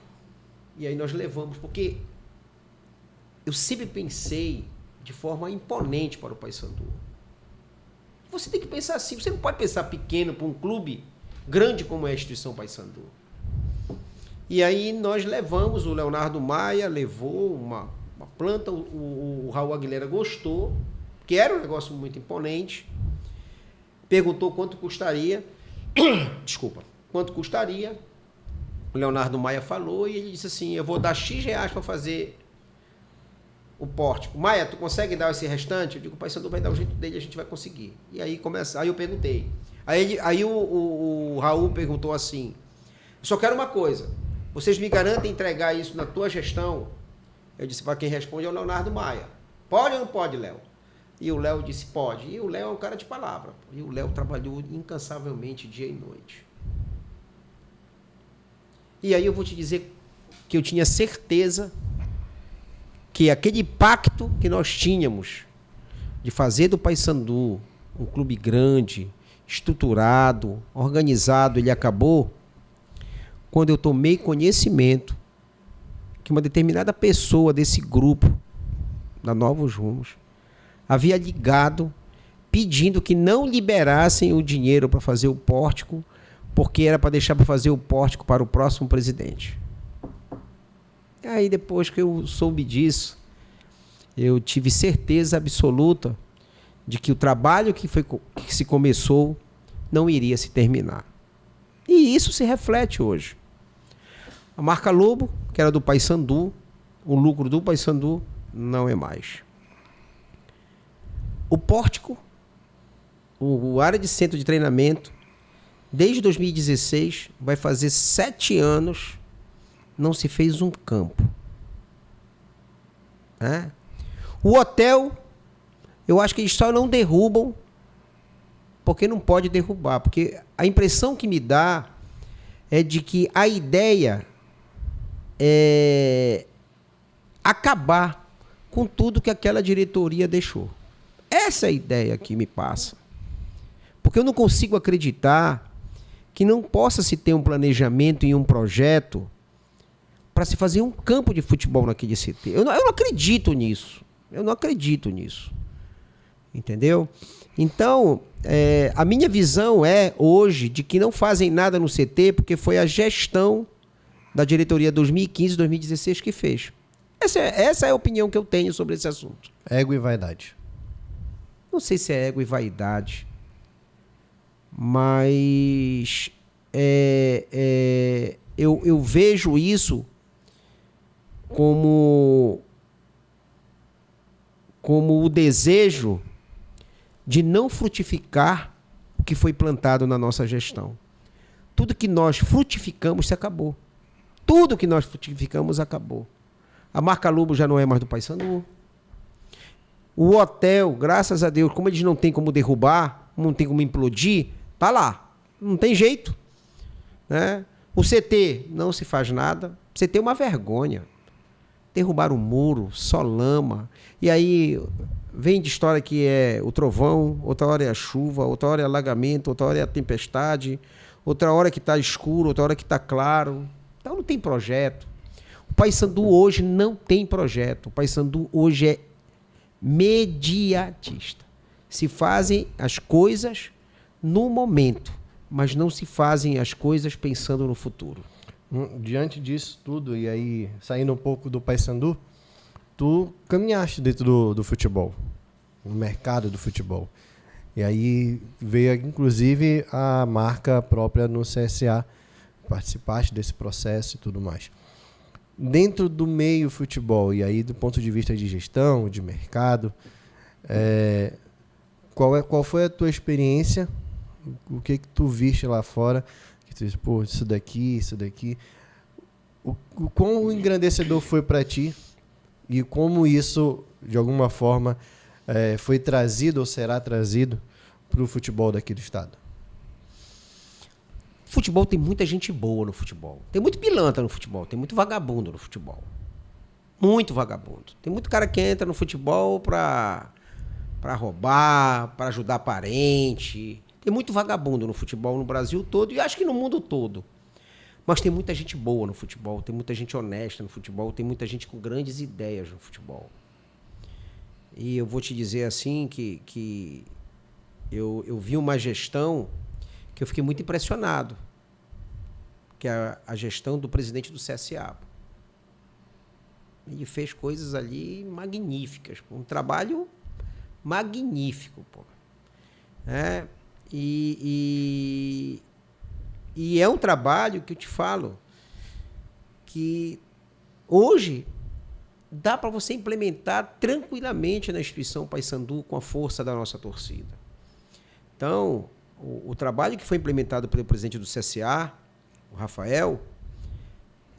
Speaker 3: E aí nós levamos, porque eu sempre pensei de forma imponente para o Paysandu. Você tem que pensar assim, você não pode pensar pequeno para um clube grande como é a instituição Paysandu. E aí nós levamos, o Leonardo Maia levou uma planta, o Raul Aguilera gostou, que era um negócio muito imponente, perguntou quanto custaria, desculpa, quanto custaria, o Leonardo Maia falou e ele disse assim, eu vou dar X reais para fazer o pórtico. Maia, tu consegue dar esse restante? Eu digo, o Paysandu vai dar o jeito dele, a gente vai conseguir. E aí começa, aí eu perguntei. Aí o Raul perguntou assim, eu só quero uma coisa, vocês me garantem entregar isso na tua gestão? Eu disse, para quem responde é o Leonardo Maia. Pode ou não pode, Léo? E o Léo disse, pode. E o Léo é um cara de palavra. E o Léo trabalhou incansavelmente dia e noite. E aí eu vou te dizer que eu tinha certeza que aquele pacto que nós tínhamos de fazer do Paysandu um clube grande, estruturado, organizado, ele acabou quando eu tomei conhecimento que uma determinada pessoa desse grupo da Novos Rumos havia ligado pedindo que não liberassem o dinheiro para fazer o pórtico, porque era para deixar para fazer o pórtico para o próximo presidente. Aí depois que eu soube disso, eu tive certeza absoluta de que o trabalho que se começou não iria se terminar. E isso se reflete hoje. A marca Lobo, que era do Paysandu, o lucro do Paysandu não é mais. O pórtico, a área de centro de treinamento, desde 2016, vai fazer 7 anos, não se fez um campo. O hotel, eu acho que eles só não derrubam porque não pode derrubar. Porque a impressão que me dá é de que a ideia é acabar com tudo que aquela diretoria deixou. Essa é a ideia que me passa. Porque eu não consigo acreditar que não possa se ter um planejamento e um projeto para se fazer um campo de futebol naquele CT. Eu não acredito nisso. Eu não acredito nisso. Entendeu? Então, a minha visão é, hoje, de que não fazem nada no CT porque foi a gestão da diretoria 2015, 2016 que fez. Essa é a opinião que eu tenho sobre esse assunto.
Speaker 2: Ego e vaidade.
Speaker 3: Não sei se é ego e vaidade, mas eu vejo isso como o desejo de não frutificar o que foi plantado na nossa gestão. Tudo que nós frutificamos se acabou. Tudo que nós frutificamos acabou. A marca Lobo já não é mais do Paysandu. O hotel, graças a Deus, como eles não têm como derrubar, não tem como implodir, tá lá. Não tem jeito. Né? O CT não se faz nada. O CT é uma vergonha. Derrubaram o muro, só lama. E aí vem de história que é o trovão, outra hora é a chuva, outra hora é alagamento, outra hora é a tempestade, outra hora que está escuro, outra hora que está claro. Então não tem projeto. O Paysandu hoje não tem projeto. O Paysandu hoje é mediatista. Se fazem as coisas no momento, mas não se fazem as coisas pensando no futuro.
Speaker 2: Diante disso tudo, e aí saindo um pouco do Paysandu, tu caminhaste dentro do futebol, no mercado do futebol. E aí veio, inclusive, a marca própria no CSA, participaste desse processo e tudo mais. Dentro do meio futebol, e aí do ponto de vista de gestão, de mercado, qual foi a tua experiência? O que tu viste lá fora? Que tu disse, pô, isso daqui. O quão engrandecedor foi para ti? E como isso, de alguma forma, foi trazido ou será trazido para o futebol daqui do estado?
Speaker 3: Futebol tem muita gente boa no futebol. Tem muito pilantra no futebol, tem muito vagabundo no futebol. Muito vagabundo. Tem muito cara que entra no futebol pra roubar, pra ajudar parente. Tem muito vagabundo no futebol no Brasil todo e acho que no mundo todo. Mas tem muita gente boa no futebol, tem muita gente honesta no futebol, tem muita gente com grandes ideias no futebol. E eu vou te dizer assim que eu vi uma gestão que eu fiquei muito impressionado, que é a gestão do presidente do CSA. Ele fez coisas ali magníficas, um trabalho magnífico, pô. E é um trabalho que eu te falo que hoje dá para você implementar tranquilamente na instituição Paysandu com a força da nossa torcida. Então, o trabalho que foi implementado pelo presidente do CSA, o Rafael,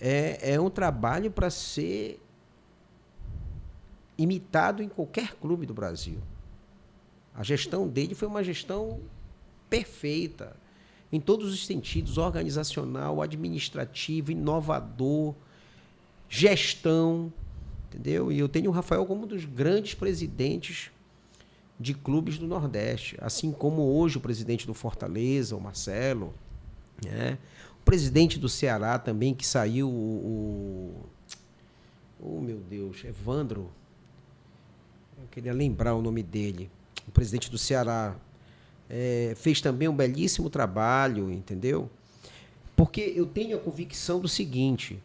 Speaker 3: é um trabalho para ser imitado em qualquer clube do Brasil. A gestão dele foi uma gestão perfeita, em todos os sentidos, organizacional, administrativo, inovador, gestão, entendeu? E eu tenho o Rafael como um dos grandes presidentes de clubes do Nordeste, assim como hoje o presidente do Fortaleza, o Marcelo, né? O presidente do Ceará também, que saiu, oh, meu Deus, Evandro, eu queria lembrar o nome dele, o presidente do Ceará, fez também um belíssimo trabalho, entendeu? Porque eu tenho a convicção do seguinte,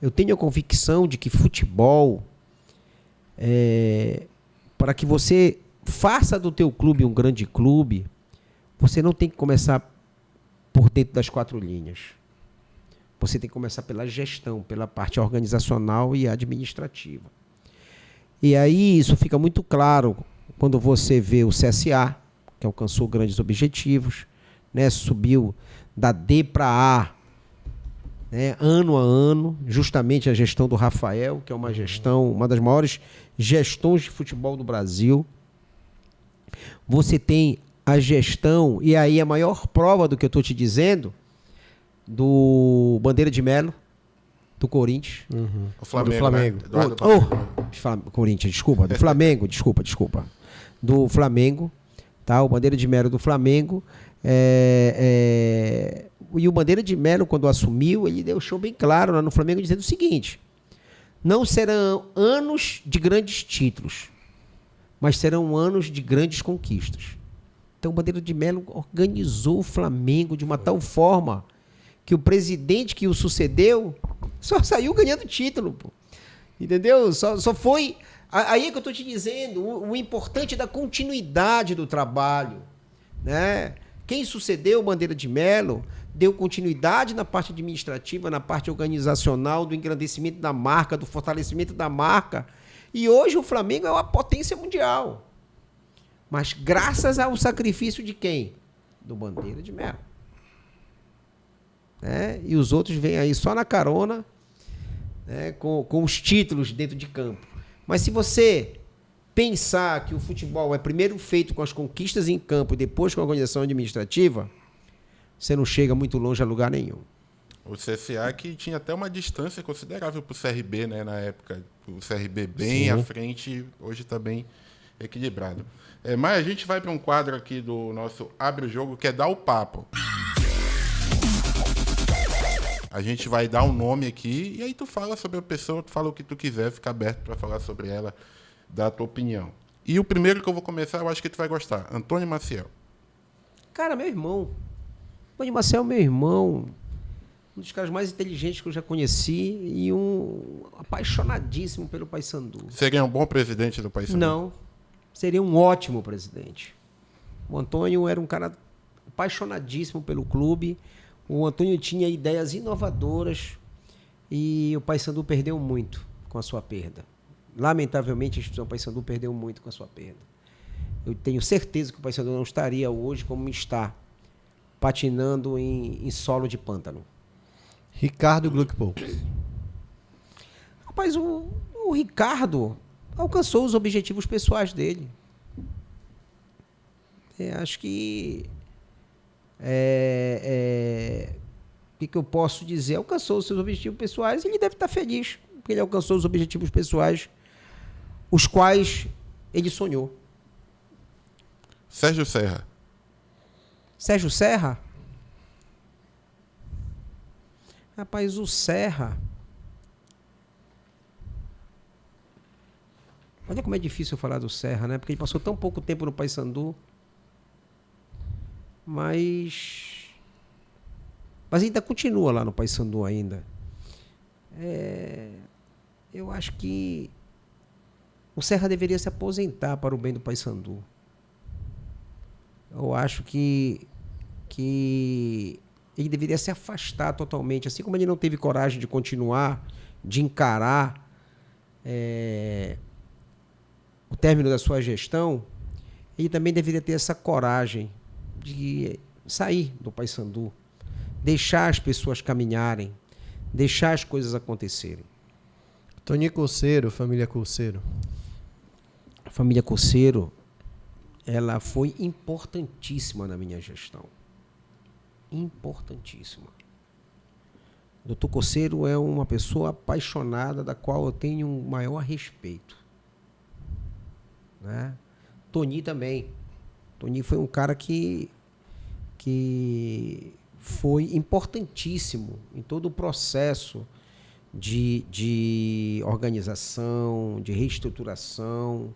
Speaker 3: eu tenho a convicção de que futebol, para que você faça do teu clube um grande clube, você não tem que começar por dentro das 4 linhas. Você tem que começar pela gestão, pela parte organizacional e administrativa. E aí isso fica muito claro quando você vê o CSA, que alcançou grandes objetivos, né? Subiu da D para A, né? Ano a ano, justamente a gestão do Rafael, que é uma gestão, uma das maiores gestões de futebol do Brasil. Você tem a gestão, e aí a maior prova do que eu estou te dizendo, do Bandeira de Melo, do Corinthians.
Speaker 2: Uhum.
Speaker 1: O Flamengo.
Speaker 2: Do Flamengo.
Speaker 1: Né?
Speaker 3: Corinthians, desculpa. Do Flamengo, desculpa. Do Flamengo, tá? O Bandeira de Melo do Flamengo. E o Bandeira de Melo, quando assumiu, ele deixou bem claro lá no Flamengo, dizendo o seguinte: não serão anos de grandes títulos, mas serão anos de grandes conquistas. Então o Bandeira de Melo organizou o Flamengo de uma tal forma que o presidente que o sucedeu só saiu ganhando título, pô. Entendeu? Só foi... Aí é que eu estou te dizendo, o importante da continuidade do trabalho, né? Quem sucedeu o Bandeira de Melo deu continuidade na parte administrativa, na parte organizacional, do engrandecimento da marca, do fortalecimento da marca. E hoje o Flamengo é uma potência mundial. Mas graças ao sacrifício de quem? Do Bandeira de Melo. Né? E os outros vêm aí só na carona, né? com os títulos dentro de campo. Mas se você pensar que o futebol é primeiro feito com as conquistas em campo e depois com a organização administrativa, você não chega muito longe a lugar nenhum.
Speaker 1: O CSA que tinha até uma distância considerável para o CRB, né, na época. O CRB bem à frente, hoje está bem equilibrado. Mas a gente vai para um quadro aqui do nosso Abre o Jogo, que é dar o papo. A gente vai dar um nome aqui e aí tu fala sobre a pessoa, tu fala o que tu quiser, fica aberto para falar sobre ela, dar a tua opinião. E o primeiro que eu vou começar, eu acho que tu vai gostar. Antônio Maciel.
Speaker 3: Cara, meu irmão. Antônio Maciel é meu irmão. Um dos caras mais inteligentes que eu já conheci e um apaixonadíssimo pelo Paysandu.
Speaker 1: Seria um bom presidente do Paysandu?
Speaker 3: Não. Seria um ótimo presidente. O Antônio era um cara apaixonadíssimo pelo clube. O Antônio tinha ideias inovadoras e o Paysandu perdeu muito com a sua perda. Lamentavelmente, a instituição Paysandu perdeu muito com a sua perda. Eu tenho certeza que o Paysandu não estaria hoje como está, patinando em solo de pântano.
Speaker 2: Ricardo Gluckpol.
Speaker 3: Rapaz, o Ricardo alcançou os objetivos pessoais dele. Acho que O que eu posso dizer? Alcançou os seus objetivos pessoais e ele deve estar feliz, porque ele alcançou os objetivos pessoais, os quais ele sonhou.
Speaker 1: Sérgio Serra.
Speaker 3: Sérgio Serra? Rapaz, o Serra... Olha como é difícil falar do Serra, né? Porque ele passou tão pouco tempo no Paysandu. Mas ainda continua lá no Paysandu ainda. Eu acho que o Serra deveria se aposentar para o bem do Paysandu. Eu acho que ele deveria se afastar totalmente. Assim como ele não teve coragem de continuar, de encarar o término da sua gestão, ele também deveria ter essa coragem de sair do Paysandu, deixar as pessoas caminharem, deixar as coisas acontecerem.
Speaker 2: Toninho Coceiro, família Coceiro.
Speaker 3: A família Coceiro, ela foi importantíssima na minha gestão. Importantíssima. O doutor Coceiro é uma pessoa apaixonada, da qual eu tenho um maior respeito. Né? Toni também. Toni foi um cara que foi importantíssimo em todo o processo de organização, de reestruturação.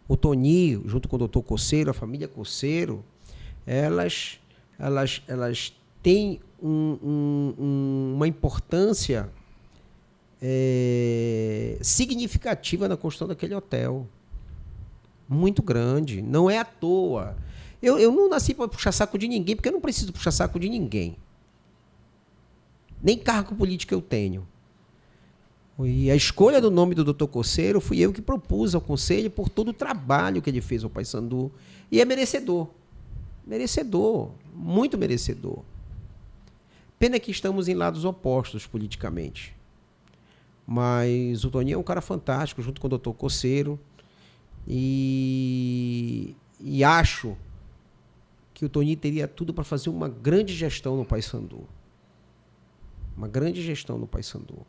Speaker 3: O Toni, junto com o doutor Coceiro, a família Coceiro, elas têm uma importância significativa na construção daquele hotel. Muito grande. Não é à toa. Eu não nasci para puxar saco de ninguém, porque eu não preciso puxar saco de ninguém. Nem cargo político eu tenho. E a escolha do nome do Dr. Coceiro fui eu que propus ao Conselho por todo o trabalho que ele fez ao Paysandu. E é merecedor. Merecedor. Muito merecedor. Pena que estamos em lados opostos politicamente. Mas o Toninho é um cara fantástico, junto com o Dr. Coceiro. E acho que o Toninho teria tudo para fazer uma grande gestão no Paysandu. Uma grande gestão no Paysandu.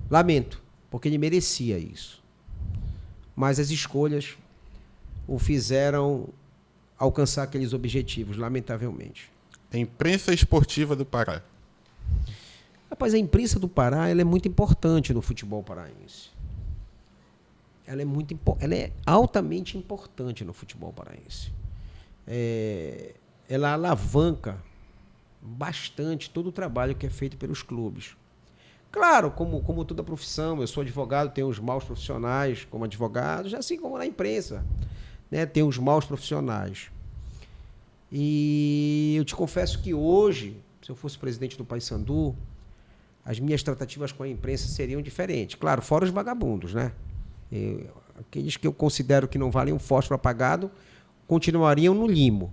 Speaker 3: Lamento, porque ele merecia isso. Mas as escolhas o fizeram alcançar aqueles objetivos, lamentavelmente.
Speaker 1: A imprensa esportiva do Pará.
Speaker 3: Rapaz, a imprensa do Pará, ela é muito importante no futebol paraense. Ela é altamente importante no futebol paraense. Ela alavanca bastante todo o trabalho que é feito pelos clubes. Claro, como toda profissão, eu sou advogado, tenho os maus profissionais como advogados, assim como na imprensa, né? Tem os maus profissionais. E eu te confesso que hoje, se eu fosse presidente do Paysandu, as minhas tratativas com a imprensa seriam diferentes. Claro, fora os vagabundos, né? Aqueles que eu considero que não valem um fósforo apagado continuariam no limo.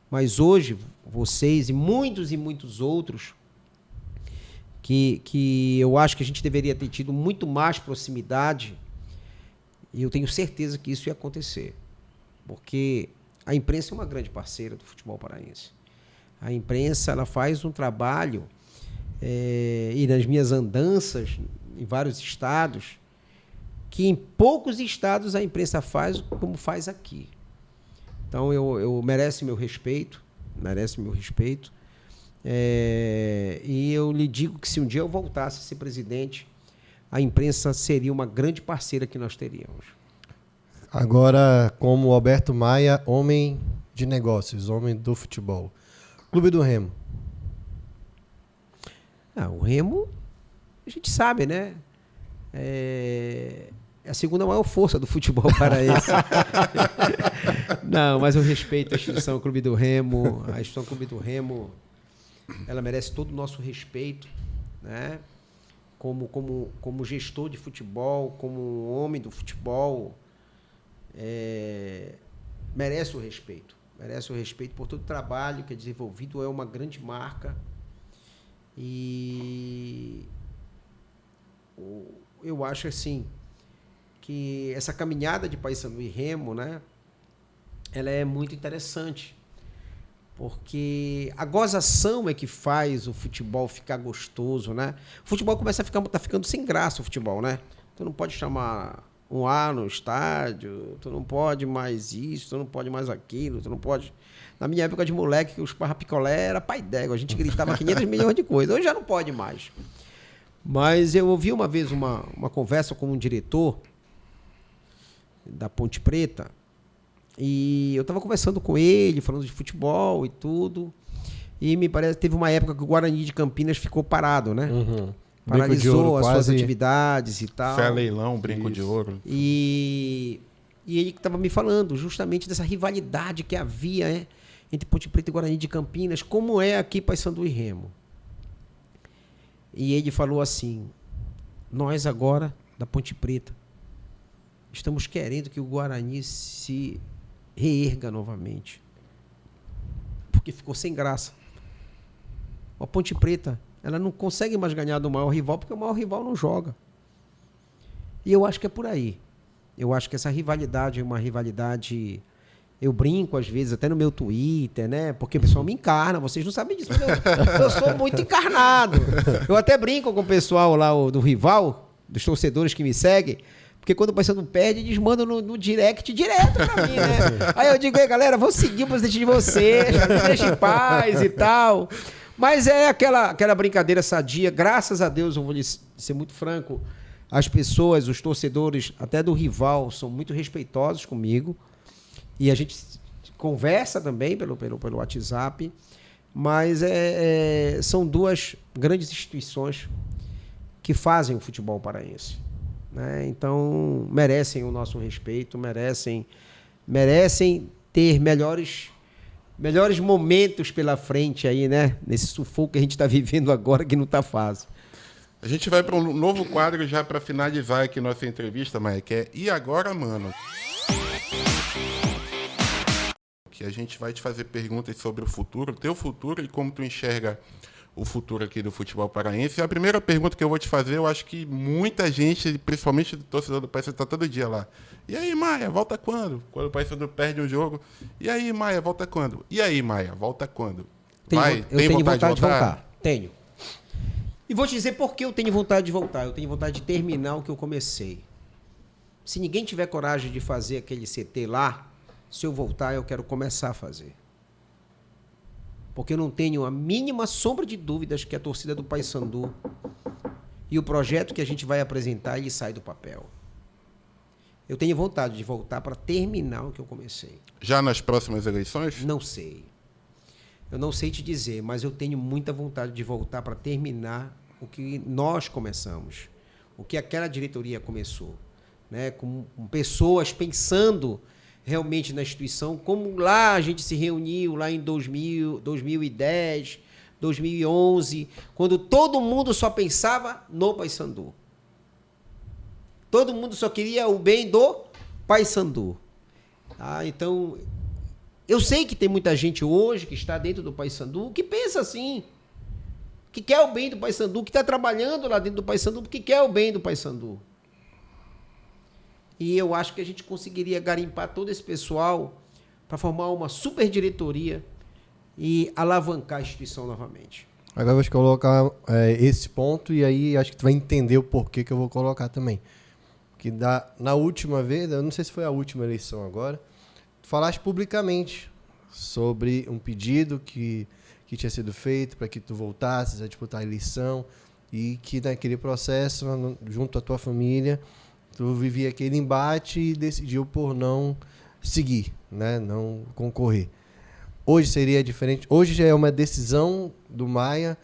Speaker 3: Mas hoje, vocês e muitos outros, que eu acho que a gente deveria ter tido muito mais proximidade, e eu tenho certeza que isso ia acontecer. Porque a imprensa é uma grande parceira do futebol paraense. A imprensa, ela faz um trabalho, e nas minhas andanças em vários estados, que em poucos estados a imprensa faz como faz aqui. Então, merece meu respeito. E eu lhe digo que se um dia eu voltasse a ser presidente, a imprensa seria uma grande parceira que nós teríamos.
Speaker 2: Agora, como Alberto Maia, homem de negócios, homem do futebol. Clube do Remo.
Speaker 3: O Remo, a gente sabe, né? É a segunda maior força do futebol paraense. Não, mas eu respeito a instituição Clube do Remo. A instituição Clube do Remo, ela merece todo o nosso respeito, né? Como gestor de futebol, como homem do futebol, merece o respeito. Merece o respeito por todo o trabalho que é desenvolvido. É uma grande marca. E eu acho assim que essa caminhada de Paysandu e Remo, né, ela é muito interessante, Porque a gozação é que faz o futebol ficar gostoso, né? O futebol tá ficando sem graça, o futebol, né? Tu não pode chamar um A no estádio, tu não pode mais isso, tu não pode mais aquilo, tu não pode... Na minha época de moleque, os parra picolé era pai d'égua, a gente gritava 500 milhões de coisas. Hoje já não pode mais. Mas eu ouvi uma vez uma conversa com um diretor da Ponte Preta, e eu estava conversando com ele, falando de futebol e tudo, e me parece que teve uma época que o Guarani de Campinas ficou parado, né?
Speaker 2: Uhum.
Speaker 3: Paralisou as suas atividades e tal.
Speaker 1: Fé leilão, brinco de ouro.
Speaker 3: E ele estava me falando justamente dessa rivalidade que havia entre Ponte Preta e Guarani de Campinas, como é aqui Paysandu e Remo. E ele falou assim, nós agora, da Ponte Preta, estamos querendo que o Guarani se reerga novamente. Porque ficou sem graça. A Ponte Preta, ela não consegue mais ganhar do maior rival, porque o maior rival não joga. E eu acho que é por aí. Eu acho que essa rivalidade é uma rivalidade... Eu brinco, às vezes, até no meu Twitter, né? Porque o pessoal me encarna, vocês não sabem disso, mas eu sou muito encarnado. Eu até brinco com o pessoal lá do rival, dos torcedores que me seguem, porque quando o Paysandu perde, eles mandam no direct direto pra mim, né? Aí eu digo, galera, vou seguir o presidente de vocês, me deixem em paz e tal. Mas é aquela brincadeira sadia. Graças a Deus, eu vou lhe ser muito franco, as pessoas, os torcedores, até do rival, são muito respeitosos comigo. E a gente conversa também pelo WhatsApp, mas são duas grandes instituições que fazem o futebol paraense, né? Então, merecem o nosso respeito, merecem ter melhores momentos pela frente aí, né? Nesse sufoco que a gente está vivendo agora, que não está fácil.
Speaker 1: A gente vai para um novo quadro já para finalizar aqui nossa entrevista, Maia, que é E Agora, Mano? Que a gente vai te fazer perguntas sobre o futuro, teu futuro e como tu enxerga o futuro aqui do futebol paraense. E a primeira pergunta que eu vou te fazer, eu acho que muita gente, principalmente do torcedor do Paysandu, está todo dia lá. E aí, Maia, volta quando? Quando o Paysandu perde um jogo. E aí, Maia, volta quando? E aí, Maia, volta quando?
Speaker 3: Eu tenho vontade de voltar. Tenho. E vou te dizer por que eu tenho vontade de voltar. Eu tenho vontade de terminar o que eu comecei. Se ninguém tiver coragem de fazer aquele CT lá, se eu voltar, eu quero começar a fazer. Porque eu não tenho a mínima sombra de dúvidas que a torcida do Paysandu e o projeto que a gente vai apresentar, ele sai do papel. Eu tenho vontade de voltar para terminar o que eu comecei.
Speaker 1: Já nas próximas eleições?
Speaker 3: Não sei. Eu não sei te dizer, mas eu tenho muita vontade de voltar para terminar o que nós começamos. O que aquela diretoria começou, né? Com pessoas pensando realmente na instituição, como lá a gente se reuniu lá em 2010, 2011, quando todo mundo só pensava no Paysandu. Todo mundo só queria o bem do Paysandu. Então, eu sei que tem muita gente hoje que está dentro do Paysandu que pensa assim, que quer o bem do Paysandu, que está trabalhando lá dentro do Paysandu porque quer o bem do Paysandu. E eu acho que a gente conseguiria garimpar todo esse pessoal para formar uma super diretoria e alavancar a instituição novamente.
Speaker 2: Agora eu vou te colocar esse ponto e aí acho que tu vai entender o porquê que eu vou colocar também. Que na última vez, eu não sei se foi a última eleição agora, tu falaste publicamente sobre um pedido que tinha sido feito para que tu voltasses a disputar a eleição e que naquele processo, junto à tua família, tu vivia aquele embate e decidiu por não seguir, né? Não concorrer. Hoje seria diferente. Hoje já é uma decisão do Maia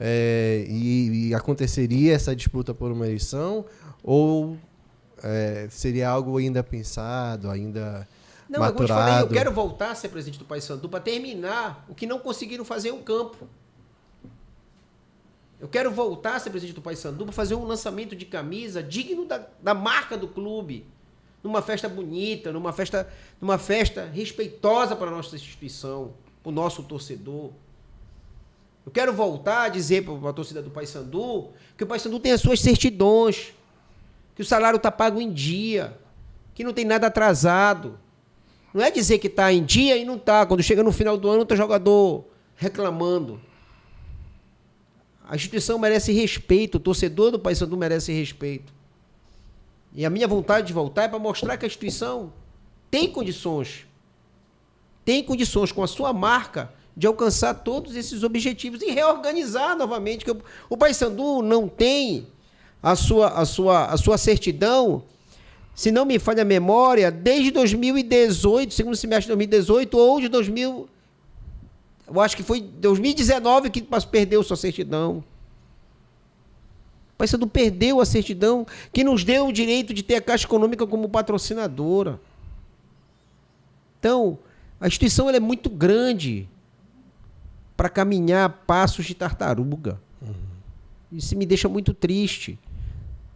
Speaker 2: e aconteceria essa disputa por uma eleição ou seria algo ainda pensado, ainda
Speaker 3: não,
Speaker 2: maturado?
Speaker 3: Eu te falei, eu quero voltar a ser presidente do Paysandu para terminar o que não conseguiram fazer em um campo. Eu quero voltar a ser presidente do Paysandu para fazer um lançamento de camisa digno da marca do clube, numa festa bonita, numa festa respeitosa para a nossa instituição, para o nosso torcedor. Eu quero voltar a dizer para a torcida do Paysandu que o Paysandu tem as suas certidões, que o salário está pago em dia, que não tem nada atrasado, Não é dizer que está em dia e não está. Quando chega no final do ano, está o jogador reclamando. A instituição merece respeito, o torcedor do Paysandu merece respeito. E a minha vontade de voltar é para mostrar que a instituição tem condições com a sua marca de alcançar todos esses objetivos e reorganizar novamente, que o Paysandu não tem a sua certidão, se não me falha a memória, desde 2018, segundo semestre de 2018, ou de 2000, eu acho que foi 2019 que perdeu sua certidão. O Paysandu perdeu a certidão que nos deu o direito de ter a Caixa Econômica como patrocinadora. Então, a instituição ela é muito grande para caminhar a passos de tartaruga. Isso me deixa muito triste.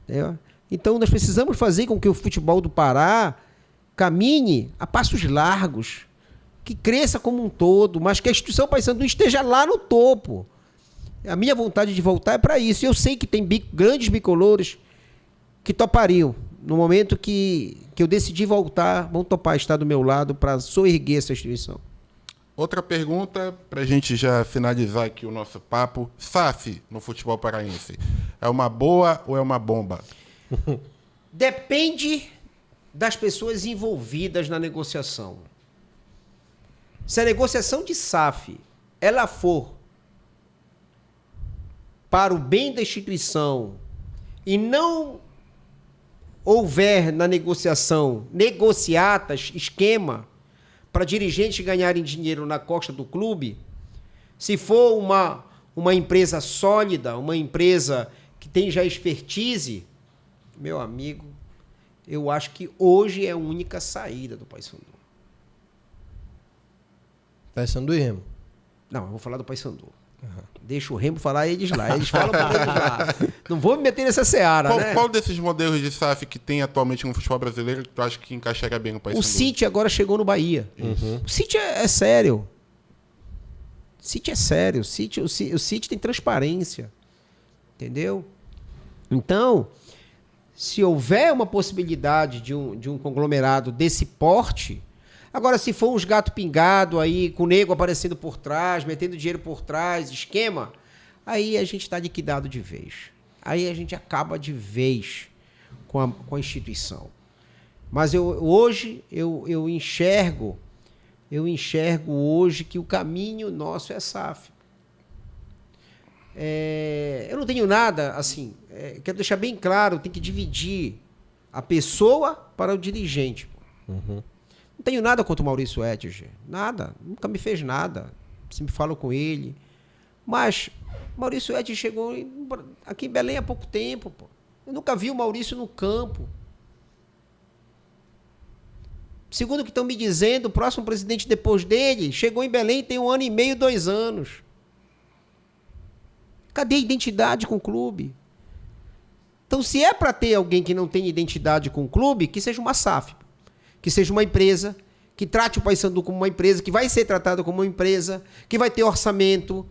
Speaker 3: Né? Então, nós precisamos fazer com que o futebol do Pará caminhe a passos largos, que cresça como um todo, mas que a instituição Paysandu esteja lá no topo. A minha vontade de voltar é para isso. Eu sei que tem grandes bicolores que topariam. No momento que eu decidi voltar, vão topar estar do meu lado para soerguer essa instituição.
Speaker 1: Outra pergunta, para a gente já finalizar aqui o nosso papo. SAF no futebol paraense, é uma boa ou é uma bomba?
Speaker 3: Depende das pessoas envolvidas na negociação. Se a negociação de SAF ela for para o bem da instituição e não houver na negociação negociatas, esquema, para dirigentes ganharem dinheiro na costa do clube, se for uma empresa sólida, uma empresa que tem já expertise, meu amigo, eu acho que hoje é a única saída do Paysandu.
Speaker 2: Paysandu e Remo.
Speaker 3: Não, eu vou falar do Paysandu. Deixa o Remo falar eles lá. Eles falam por eles lá. Não vou me meter nessa seara, né?
Speaker 1: Qual desses modelos de SAF que tem atualmente no futebol brasileiro que tu acha que encaixaria bem no Paysandu?
Speaker 3: O City agora chegou no Bahia. O City é sério. O City é sério. O City tem transparência. Entendeu? Então, se houver uma possibilidade de um conglomerado desse porte... Agora, se for uns gato pingado aí, com o nego aparecendo por trás, metendo dinheiro por trás, esquema, aí a gente está liquidado de vez. Aí a gente acaba de vez com a instituição. Mas hoje eu enxergo hoje que o caminho nosso é SAF. Eu não tenho nada, assim, quero deixar bem claro, tem que dividir a pessoa para o dirigente. Não tenho nada contra o Maurício Ettinger. Nada. Nunca me fez nada. Sempre falo com ele. Mas Maurício Ettinger chegou aqui em Belém há pouco tempo. Pô. Eu nunca vi o Maurício no campo. Segundo o que estão me dizendo, o próximo presidente depois dele chegou em Belém tem 1 ano e meio, 2 anos. Cadê a identidade com o clube? Então, se é para ter alguém que não tem identidade com o clube, que seja uma SAF. Que seja uma empresa, que trate o Paysandu como uma empresa, que vai ser tratada como uma empresa, que vai ter orçamento,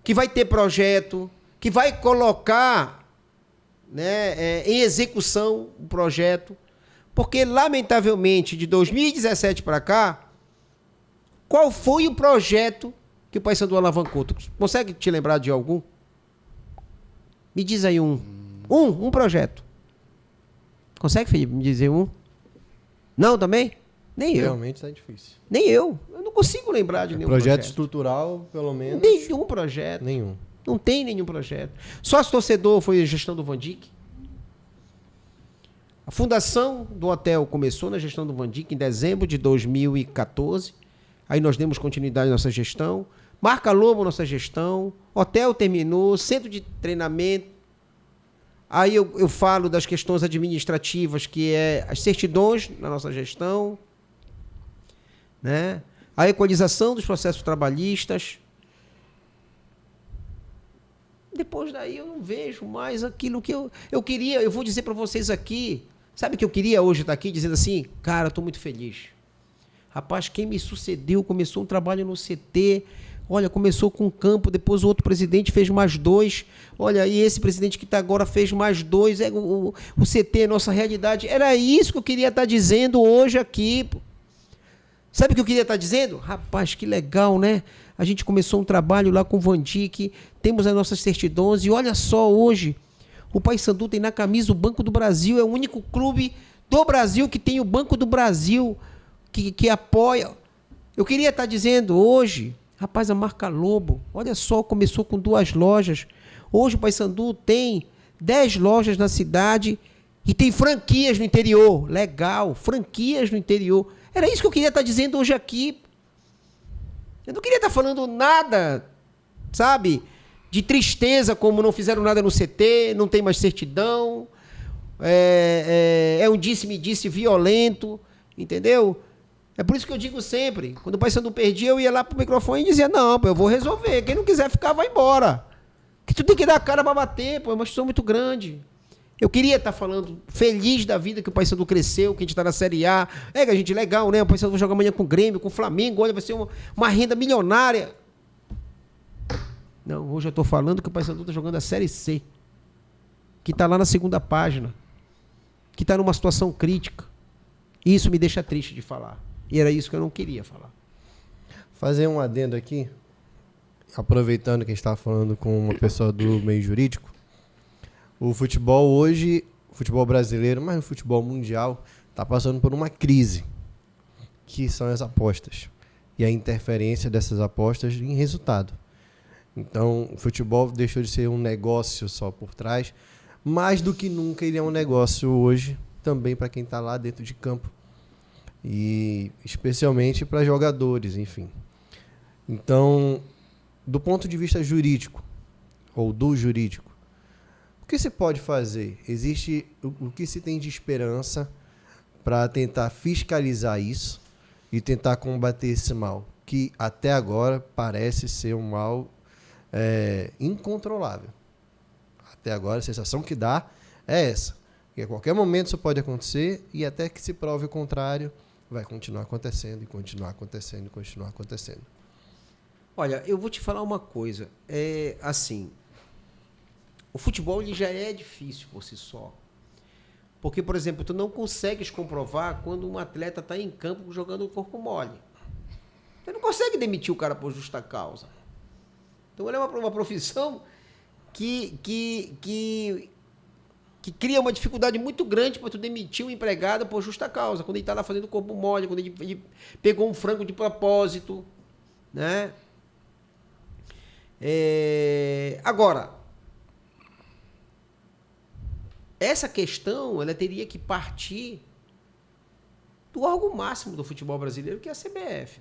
Speaker 3: que vai ter projeto, que vai colocar, né, em execução o projeto. Porque, lamentavelmente, de 2017 para cá, qual foi o projeto que o Paysandu alavancou? Tu consegue te lembrar de algum? Me diz aí um projeto. Consegue, Felipe, me dizer um? Não, também? Nem eu.
Speaker 2: Realmente está difícil.
Speaker 3: Nem eu. Eu não consigo lembrar de nenhum projeto.
Speaker 2: Projeto estrutural, pelo menos.
Speaker 3: Nenhum projeto.
Speaker 2: Nenhum.
Speaker 3: Não tem nenhum projeto. Sócio torcedor foi a gestão do Van Dijk. A fundação do hotel começou na gestão do Van Dijk em dezembro de 2014. Aí nós demos continuidade à nossa gestão. Marca Lobo, nossa gestão. Hotel terminou. Centro de treinamento. Aí eu falo das questões administrativas, que é as certidões na nossa gestão, né? A equalização dos processos trabalhistas. Depois daí eu não vejo mais aquilo que eu queria. Eu vou dizer para vocês aqui, sabe o que eu queria hoje estar aqui dizendo assim? Cara, estou muito feliz. Rapaz, quem me sucedeu começou um trabalho no CT. Olha, começou com um campo, depois o outro presidente fez mais 2. Olha, e esse presidente que está agora fez mais 2. O CT é nossa realidade. Era isso que eu queria estar dizendo hoje aqui. Sabe o que eu queria estar dizendo? Rapaz, que legal, né? A gente começou um trabalho lá com o Vandic, temos as nossas certidões e olha só hoje, o Paysandu tem na camisa o Banco do Brasil, é o único clube do Brasil que tem o Banco do Brasil, que apoia. Eu queria estar dizendo hoje, rapaz, a marca Lobo, olha só, começou com 2 lojas. Hoje o Paysandu tem 10 lojas na cidade e tem franquias no interior. Legal, franquias no interior. Era isso que eu queria estar dizendo hoje aqui. Eu não queria estar falando nada, sabe, de tristeza, como não fizeram nada no CT, não tem mais certidão, é um disse-me-disse violento, entendeu? É por isso que eu digo sempre, quando o Paysandu perdia, eu ia lá pro microfone e dizia, não, pô, eu vou resolver, quem não quiser ficar, vai embora. Que tu tem que dar a cara para bater, pô, é uma instituição muito grande. Eu queria estar falando, feliz da vida que o Paysandu cresceu, que a gente está na Série A. É, gente, legal, né? O Paysandu vai jogar amanhã com o Grêmio, com o Flamengo, olha, vai ser uma renda milionária. Não, hoje eu estou falando que o Paysandu está jogando a Série C, que está lá na 2ª página, que está numa situação crítica. E isso me deixa triste de falar. E era isso que eu não queria falar.
Speaker 2: Fazer um adendo aqui, aproveitando que a gente estava falando com uma pessoa do meio jurídico. O futebol hoje, o futebol brasileiro, mas o futebol mundial, está passando por uma crise, que são as apostas. E a interferência dessas apostas em resultado. Então, o futebol deixou de ser um negócio só por trás, mais do que nunca ele é um negócio hoje, também para quem está lá dentro de campo. E especialmente para jogadores, enfim. Então, do ponto de vista jurídico, ou do jurídico, o que se pode fazer? Existe o que se tem de esperança para tentar fiscalizar isso e tentar combater esse mal, que até agora parece ser um mal incontrolável. Até agora a sensação que dá é essa, que a qualquer momento isso pode acontecer e até que se prove o contrário, vai continuar acontecendo e continuar acontecendo e continuar acontecendo.
Speaker 3: Olha, eu vou te falar uma coisa, assim, o futebol ele já é difícil por si só. Porque, por exemplo, tu não consegues comprovar quando um atleta está em campo jogando o corpo mole. Tu não consegue demitir o cara por justa causa. Então, ele é uma profissão que cria uma dificuldade muito grande para tu demitir um empregado por justa causa. Quando ele está lá fazendo corpo mole, quando ele pegou um frango de propósito, né? Agora, essa questão, ela teria que partir do órgão máximo do futebol brasileiro, que é a CBF.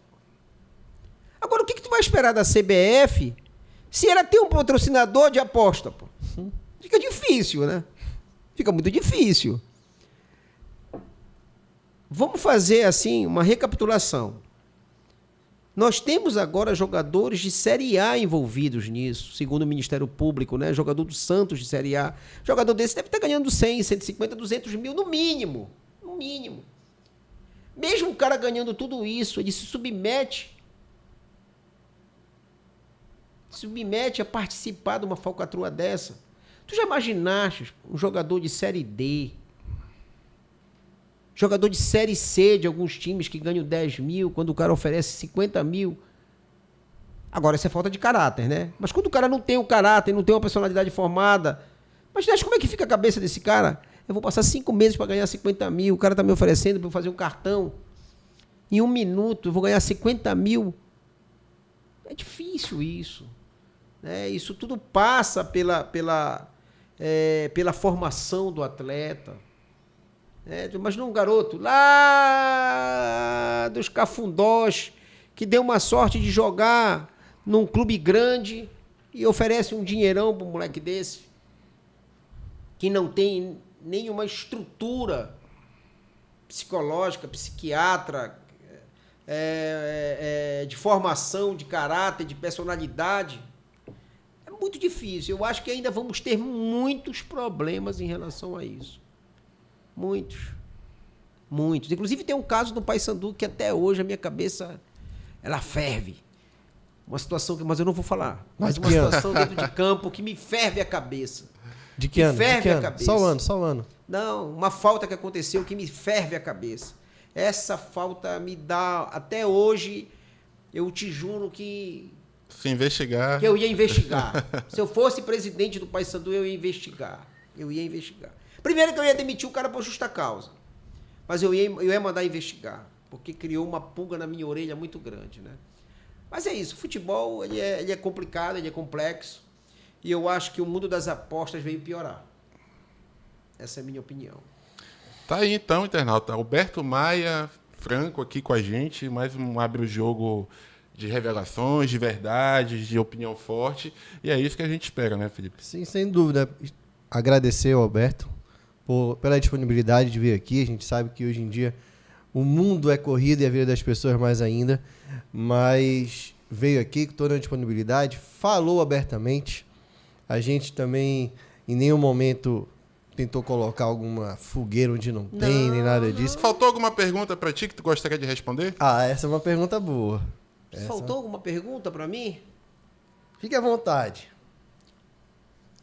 Speaker 3: Agora, o que tu vai esperar da CBF se ela tem um patrocinador de aposta? Pô? Fica difícil, né? Fica muito difícil. Vamos fazer, assim, uma recapitulação. Nós temos agora jogadores de Série A envolvidos nisso, segundo o Ministério Público, né? Jogador do Santos de Série A. Jogador desse deve estar ganhando 100, 150, 200 mil no mínimo. No mínimo. Mesmo o cara ganhando tudo isso, ele se submete a participar de uma falcatrua dessa. Tu já imaginaste um jogador de Série D, jogador de Série C de alguns times que ganham 10 mil, quando o cara oferece 50 mil. Agora, isso é falta de caráter, né? Mas quando o cara não tem o caráter, não tem uma personalidade formada, mas como é que fica a cabeça desse cara? Eu vou passar 5 meses para ganhar 50 mil, o cara está me oferecendo para eu fazer um cartão. Em 1 minuto eu vou ganhar 50 mil. É difícil isso. Né? Isso tudo passa pela formação do atleta. Imagina um garoto lá dos Cafundós que deu uma sorte de jogar num clube grande e oferece um dinheirão para um moleque desse que não tem nenhuma estrutura psicológica, psiquiatra, de formação, de caráter, de personalidade. É muito difícil. Eu acho que ainda vamos ter muitos problemas em relação a isso. Muitos. Inclusive tem um caso no Paysandu que até hoje a minha cabeça ela ferve. Uma situação mas eu não vou falar. Mas uma situação dentro de campo que me ferve a cabeça.
Speaker 2: De que ano?
Speaker 3: Ferve a cabeça.
Speaker 2: Só o ano.
Speaker 3: Não, uma falta que aconteceu que me ferve a cabeça. Essa falta me dá, até hoje, eu te juro que
Speaker 1: Se investigar.
Speaker 3: eu ia investigar. Se eu fosse presidente do Paysandu, eu ia investigar. Eu ia investigar. Primeiro que eu ia demitir o cara por justa causa. Mas eu ia mandar investigar. Porque criou uma pulga na minha orelha muito grande, né? Mas é isso. O futebol, ele é complicado, ele é complexo. E eu acho que o mundo das apostas veio piorar. Essa é a minha opinião.
Speaker 1: Tá aí então, internauta. Alberto Maia, Franco aqui com a gente. Mais um Abre o Jogo de revelações, de verdades, de opinião forte. E é isso que a gente espera, né, Felipe?
Speaker 2: Sim, sem dúvida. Agradecer ao Alberto pela disponibilidade de vir aqui. A gente sabe que hoje em dia o mundo é corrido e a vida das pessoas mais ainda. Mas veio aqui com toda a disponibilidade, falou abertamente. A gente também, em nenhum momento, tentou colocar alguma fogueira onde não tem, nem nada disso.
Speaker 1: Faltou alguma pergunta para ti que tu gostaria de responder?
Speaker 2: Ah, essa é uma pergunta boa.
Speaker 3: Faltou alguma pergunta para mim?
Speaker 2: Fique à vontade.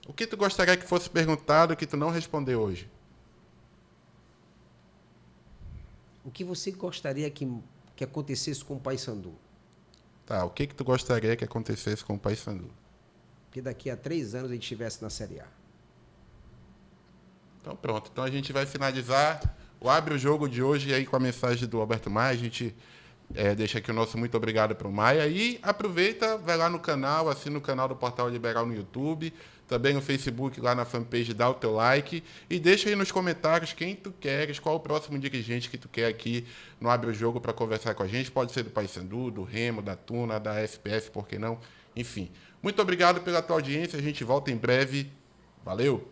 Speaker 1: O que tu gostaria que fosse perguntado que tu não respondeu hoje?
Speaker 3: O que você gostaria que acontecesse com o Paysandu?
Speaker 1: Tá, o que tu gostaria que acontecesse com o Paysandu?
Speaker 3: Que daqui a 3 anos a gente estivesse na Série A.
Speaker 1: Então pronto, então a gente vai finalizar o Abre o Jogo de hoje aí com a mensagem do Alberto Maia. A gente deixa aqui o nosso muito obrigado para o Maia e aproveita, vai lá no canal, assina o canal do Portal Liberal no YouTube, também no Facebook, lá na fanpage, dá o teu like e deixa aí nos comentários quem tu queres, qual o próximo dirigente que tu quer aqui no Abre o Jogo para conversar com a gente. Pode ser do Paysandu, do Remo, da Tuna, da SPF, por que não? Enfim, muito obrigado pela tua audiência, a gente volta em breve. Valeu!